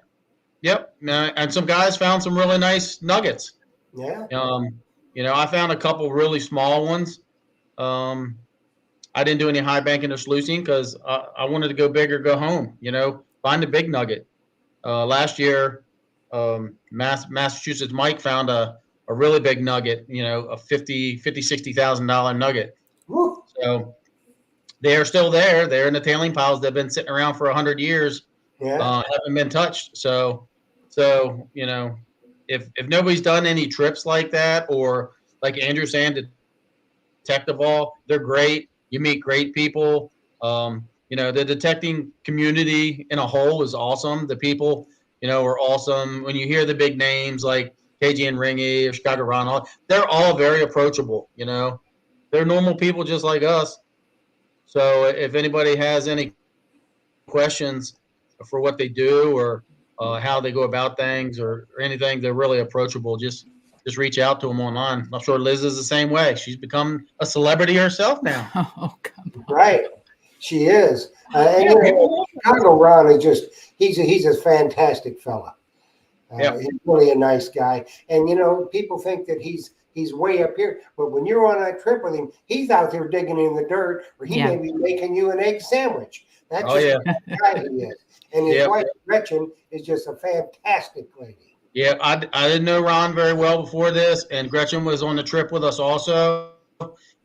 yep. And some guys found some really nice nuggets. Yeah. I found a couple really small ones. I didn't do any high banking or sluicing because I wanted to go big or go home. Find a big nugget. Last year, Massachusetts Mike found a really big nugget. A $60,000 nugget. Woo. So they are still there. They're in the tailing piles. They've been sitting around for 100 years. Yeah. Haven't been touched. So if nobody's done any trips like that, or like Andrew saying, detective all, they're great. You meet great people. The detecting community in a whole is awesome. The people, are awesome. When you hear the big names like KG and Ringy or Chicago Ron, they're all very approachable. They're normal people just like us. So if anybody has any questions for what they do or how they go about things or anything, they're really approachable. Just reach out to them online. I'm sure Liz is the same way. She's become a celebrity herself now. Oh, come on. Right. She is. And Yeah, people love her. Chicago Ron is just, he's a fantastic fella. Yeah. He's really a nice guy. And, people think that he's way up here. But when you're on that trip with him, he's out there digging in the dirt, or he Yeah. may be making you an egg sandwich. That's Oh, just yeah. the guy he is. And his Yep. wife, Gretchen, is just a fantastic lady. Yeah, I didn't know Ron very well before this, and Gretchen was on the trip with us also.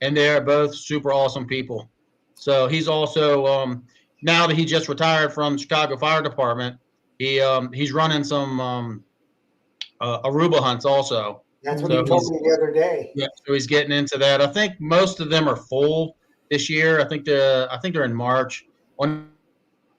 and they're both super awesome people. So he's also now that he just retired from Chicago Fire Department, he's running some Aruba hunts also. That's what he So told me the other day. yeah, so he's getting into that. I think most of them are full this year. I think they're in March. On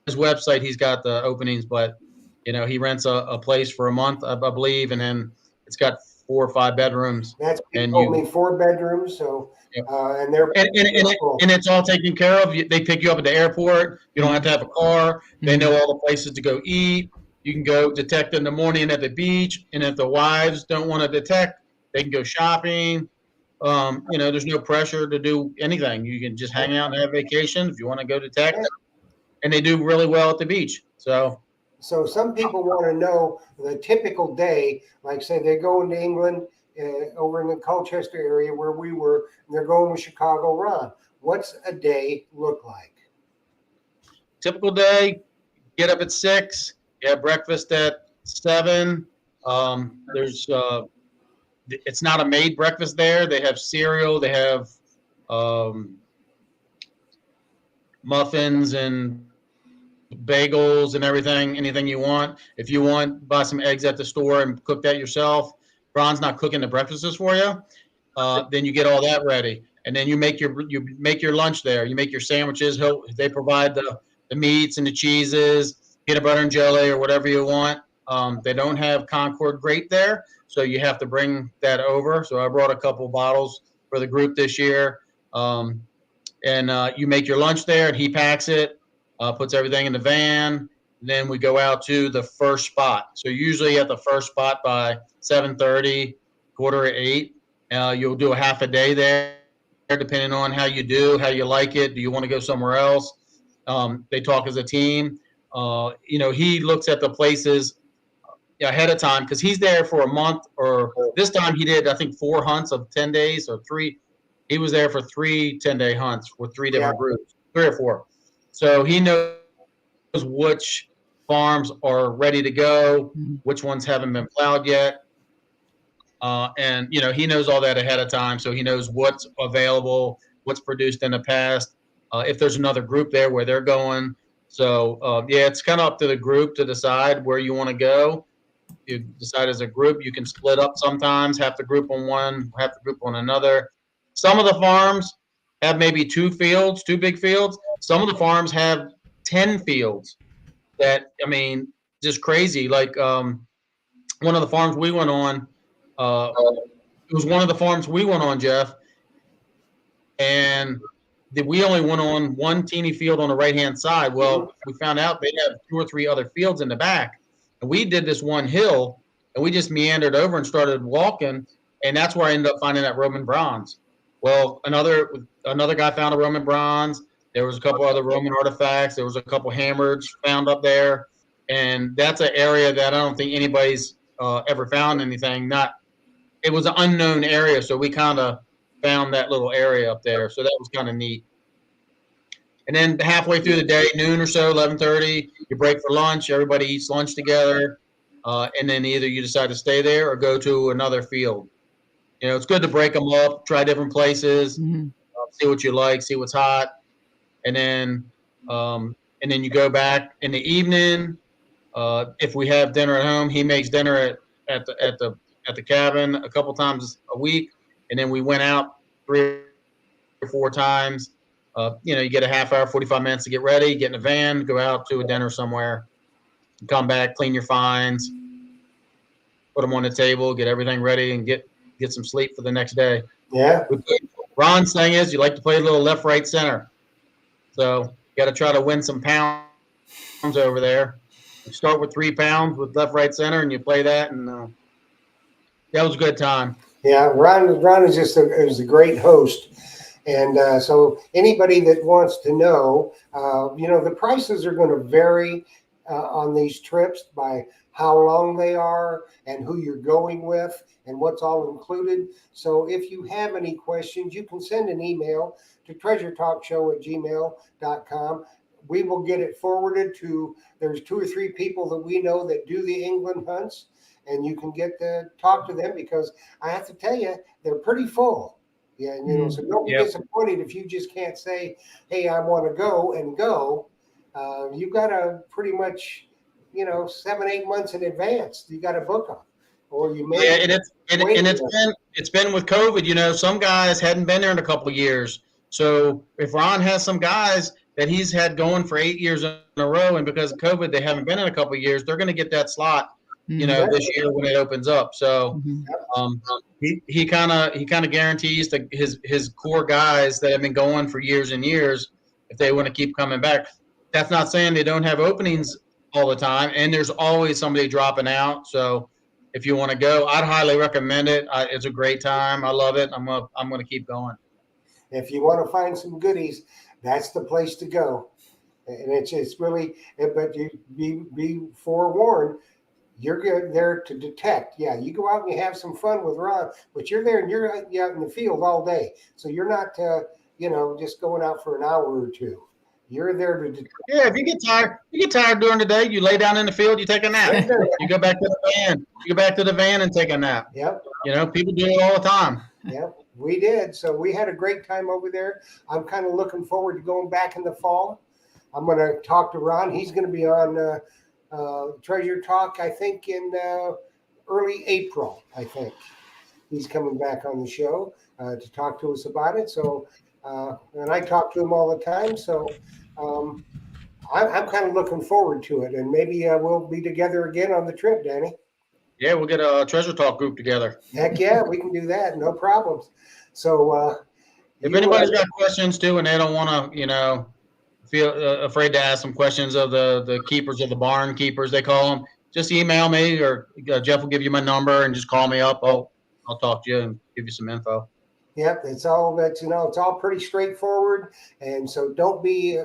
his website, he's got the openings, but he rents a place for a month, I believe, and then it's got 4 or 5 bedrooms, That's what he and told me, 4 bedrooms. So, yeah. and they're And and it's all taken care of. They pick you up at the airport. You don't have to have a car. They know all the places to go eat. You can go detect in the morning at the beach, and if the wives don't want to detect, they can go shopping. There's no pressure to do anything. You can just hang out and have vacation if you want to go detect, and they do really well at the beach. So some people want to know the typical day, like say they're going to England over in the Colchester area where we were, and they're going to Chicago. Ron, what's a day look like? Typical day: get up at 6, you have breakfast at 7. There's it's not a made breakfast there. They have cereal. They have um, muffins and bagels and everything, anything you want. If you want, buy some eggs at the store and cook that yourself. Ron's not cooking the breakfasts for you. Then you get all that ready, and then you make your lunch there. You make your sandwiches. They provide the meats and the cheeses, peanut butter and jelly, or whatever you want. They don't have Concord grape there, so you have to bring that over. So I brought a couple bottles for the group this year. And you make your lunch there, and he packs it, puts everything in the van. Then we go out to the first spot. So usually at the first spot by 7:30, 7:45. You'll do a half a day there, depending on how you like it. Do you want to go somewhere else? They talk as a team. He looks at the places ahead of time because he's there for a month. Or this time he did, I think, 4 hunts of 10 days or 3. He was there for 3 10-day hunts with 3 different groups, 3 or 4. So he knows which farms are ready to go, which ones haven't been plowed yet. And he knows all that ahead of time, so he knows what's available, what's produced in the past, if there's another group there where they're going. So it's kind of up to the group to decide where you want to go. You decide as a group. You can split up sometimes, half the group on one, half the group on another. Some of the farms have maybe 2 fields, 2 big fields. Some of the farms have 10 fields. Just crazy. Like one of the farms we went on. It was one of the farms we went on, Jeff, and we only went on one teeny field on the right-hand side. Well, we found out they have 2 or 3 other fields in the back, and we did this one hill, and we just meandered over and started walking, and that's where I ended up finding that Roman bronze. Well, another guy found a Roman bronze. There was a couple other Roman artifacts. There was a couple hammers found up there, and that's an area that I don't think anybody's ever found anything. It was an unknown area, so we kind of found that little area up there. So that was kind of neat. And then halfway through the day, noon or so, 11:30, you break for lunch. Everybody eats lunch together, and then either you decide to stay there or go to another field. It's good to break them up, try different places, see what you like, see what's hot, and then you go back in the evening. If we have dinner at home, he makes dinner at the cabin a couple times a week, and then we went out 3 or 4 times. You get a half hour, 45 minutes to get ready, get in a van, go out to a dinner somewhere, come back, clean your finds, put them on the table, get everything ready, and get some sleep for the next day. Yeah. Ron's thing is you like to play a little left, right, center. So you got to try to win some pounds over there. You start with 3 pounds with left, right, center, and you play that, and that was a good time. Yeah, Ron is is a great host. And so anybody that wants to know, the prices are going to vary on these trips by how long they are and who you're going with and what's all included. So if you have any questions, you can send an email to treasuretalkshow@gmail.com. We will get it forwarded to, there's 2 or 3 people that we know that do the England hunts, and you can get to talk to them because I have to tell you, they're pretty full. Yeah, and, you know, so don't be Yep. disappointed if you just can't say, "Hey, I want to go," and go. You've got to pretty much, you know, 7, 8 months in advance. You got to book them, or you Yeah, may and wait. it's been with COVID. You know, some guys hadn't been there in a couple of years. So if Ron has some guys that he's had going for 8 years in a row, and because of COVID they haven't been in a couple of years, they're going to get that slot. You know, this year when it opens up. So um, he kind of guarantees that his core guys that have been going for years and years, if they want to keep coming back. That's not saying they don't have openings all the time, and there's always somebody dropping out. So if you want to go, I'd highly recommend it. It's a great time. I love it. I'm gonna keep going. If you want to find some goodies, that's the place to go. And it's really, but you be forewarned. You're there to detect. Yeah, you go out and you have some fun with Ron, but you're there and you're out in the field all day. So you're not, you know, just going out for an hour or two. You're there to detect. Yeah, if you get tired during the day, you lay down in the field, you take a nap. Right there. You go back to the van. You go back to the van and take a nap. Yep. You know, people do it all the time. Yep. We did. So we had a great time over there. I'm kind of looking forward to going back in the fall. I'm going to talk to Ron. He's going to be on Treasure Talk, I think, in early April. I think he's coming back on the show to talk to us about it. So, and I talk to him all the time. So, I'm kind of looking forward to it, and maybe we'll be together again on the trip, Danny. Yeah, we'll get a treasure talk group together. Heck yeah, we can do that. No problems. So, If anybody's got questions too, and they don't want to, you know, feel afraid to ask some questions of the keepers of the barn keepers, they call them. Just email me, or Jeff will give you my number, and just call me up. I'll talk to you and give you some info. Yep, it's all that, you know, it's all pretty straightforward, and so don't be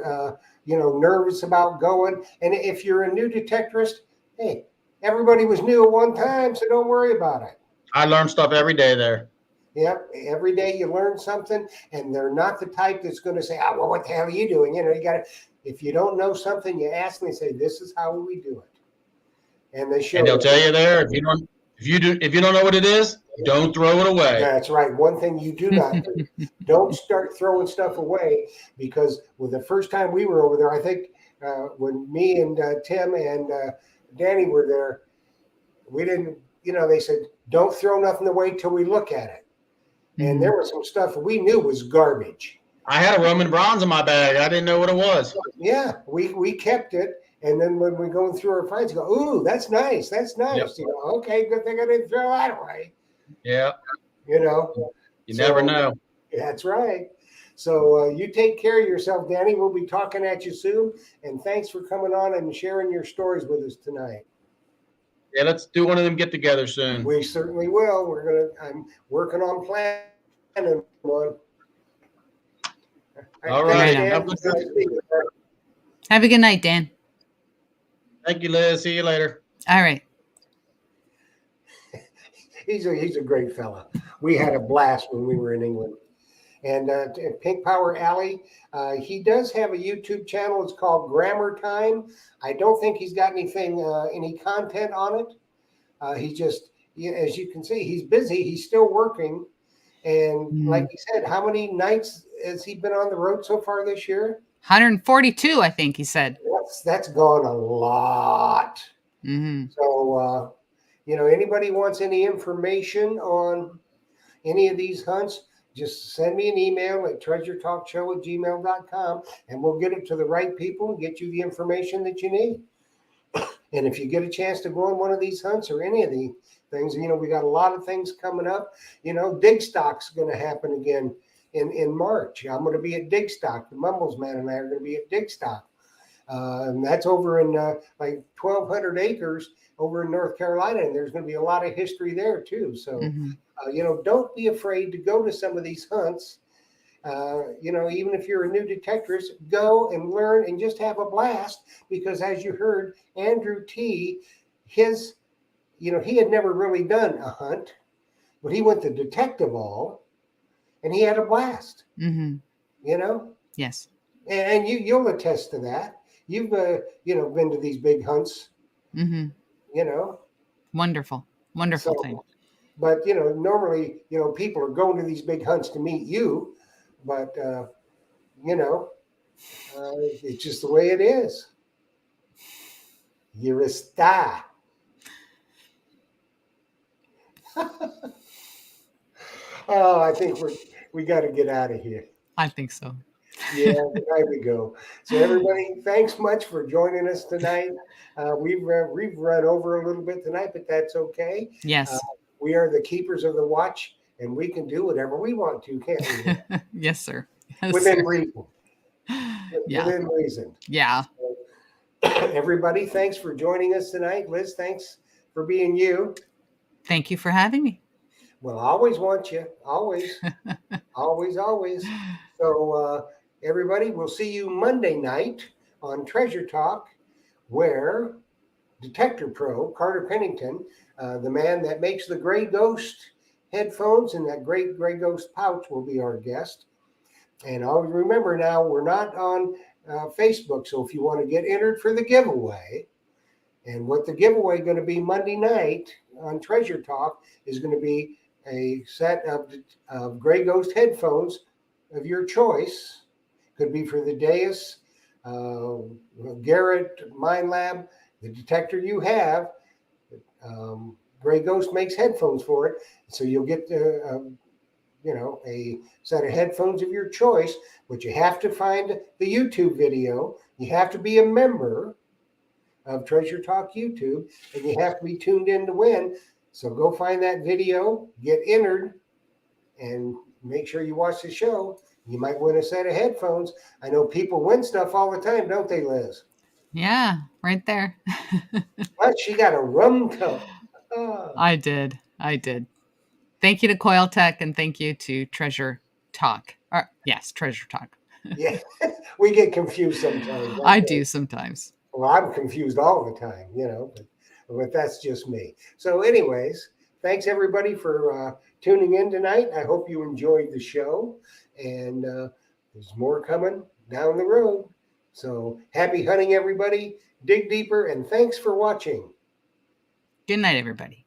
you know, nervous about going. And if you're a new detectorist, hey, everybody was new at one time, so don't worry about it. I learn stuff every day there. Yep, every day you learn something, and they're not the type that's going to say, "Oh, well, what the hell are you doing?" You know, you got to. If you don't know something, you ask them. They say, "This is how we do it," and they show. And they'll tell you there, if you don't know what it is, don't throw it away. That's right. One thing you do not do: don't start throwing stuff away, because with the first time we were over there, I think when me and Tim and Danny were there, we didn't. You know, they said, "Don't throw nothing away till we look at it." And there was some stuff we knew was garbage. I had a Roman bronze in my bag. I didn't know what it was. Yeah, we kept it. And then when we're going through our finds, go, "Ooh, that's nice. That's nice." Yep. You know, okay, good thing I didn't throw that away. Yeah. You know, You never know. That's right. So you take care of yourself, Danny. We'll be talking at you soon. And thanks for coming on and sharing your stories with us tonight. Yeah, let's do one of them get together soon. We certainly will. I'm working on planning one. All right. Thanks, Dan. Have a good night, Dan. Thank you, Liz. See you later. All right. He's a great fella. We had a blast when we were in England. And Pink Power Alley, he does have a YouTube channel. It's called Grammar Time. I don't think he's got anything, any content on it. He just, as you can see, he's busy. He's still working. And like he said, how many nights has he been on the road so far this year? 142, I think he said. That's gone a lot. So, you know, anybody wants any information on any of these hunts, just send me an email at treasuretalkshow@gmail.com, and we'll get it to the right people and get you the information that you need. And if you get a chance to go on one of these hunts or any of the things, you know, we got a lot of things coming up. You know, Dig Stock's going to happen again in March. I'm going to be at Dig Stock. The Mumbles Man and I are going to be at Dig Stock. And that's over in like 1,200 acres over in North Carolina. And there's going to be a lot of history there too. So, you know, don't be afraid to go to some of these hunts. You know, even if you're a new detectorist, go and learn and just have a blast, because as you heard, Andrew T, you know, he had never really done a hunt, but he went to detective all and he had a blast, you know? Yes. And you'll attest to that. You've, you know, been to these big hunts, you know? Wonderful. Wonderful thing. But normally, people are going to these big hunts to meet you, but you know, it's just the way it is. You're a star. Oh, I think we got to get out of here. I think so. Yeah, there we go. So everybody, thanks much for joining us tonight. We've run over a little bit tonight, but that's okay. Yes. We are the keepers of the watch, and we can do whatever we want to, can't we? Yes, sir. Yes, Within sir. reason. Yeah. Within reason. Yeah. Everybody, thanks for joining us tonight. Liz, thanks for being you. Thank you for having me. Well, I always want you. Always. Always. So, everybody, we'll see you Monday night on Treasure Talk, where Detector Pro, Carter Pennington, the man that makes the Gray Ghost headphones and that great Gray Ghost pouch, will be our guest. And always remember now, we're not on Facebook, so if you want to get entered for the giveaway, and what the giveaway is going to be Monday night on Treasure Talk is going to be a set of Gray Ghost headphones of your choice. Could be for the Deus, Garrett, Mind Lab, the detector you have. Gray Ghost makes headphones for it, so you'll get a set of headphones of your choice. But you have to find the YouTube video. You have to be a member of Treasure Talk YouTube, and you have to be tuned in to win. So go find that video, get entered, and make sure you watch the show. You might win a set of headphones. I know people win stuff all the time, don't they, Liz? Yeah, right there. But she got a rum cup. Oh. I did. Thank you to Coil Tech, and thank you to Treasure Talk. Yes, Treasure Talk. Yeah, we get confused sometimes. I do sometimes. Well, I'm confused all the time, but that's just me. So, anyways, thanks everybody for tuning in tonight. I hope you enjoyed the show, and there's more coming down the road. So, happy hunting, everybody. Dig deeper, and thanks for watching. Good night, everybody.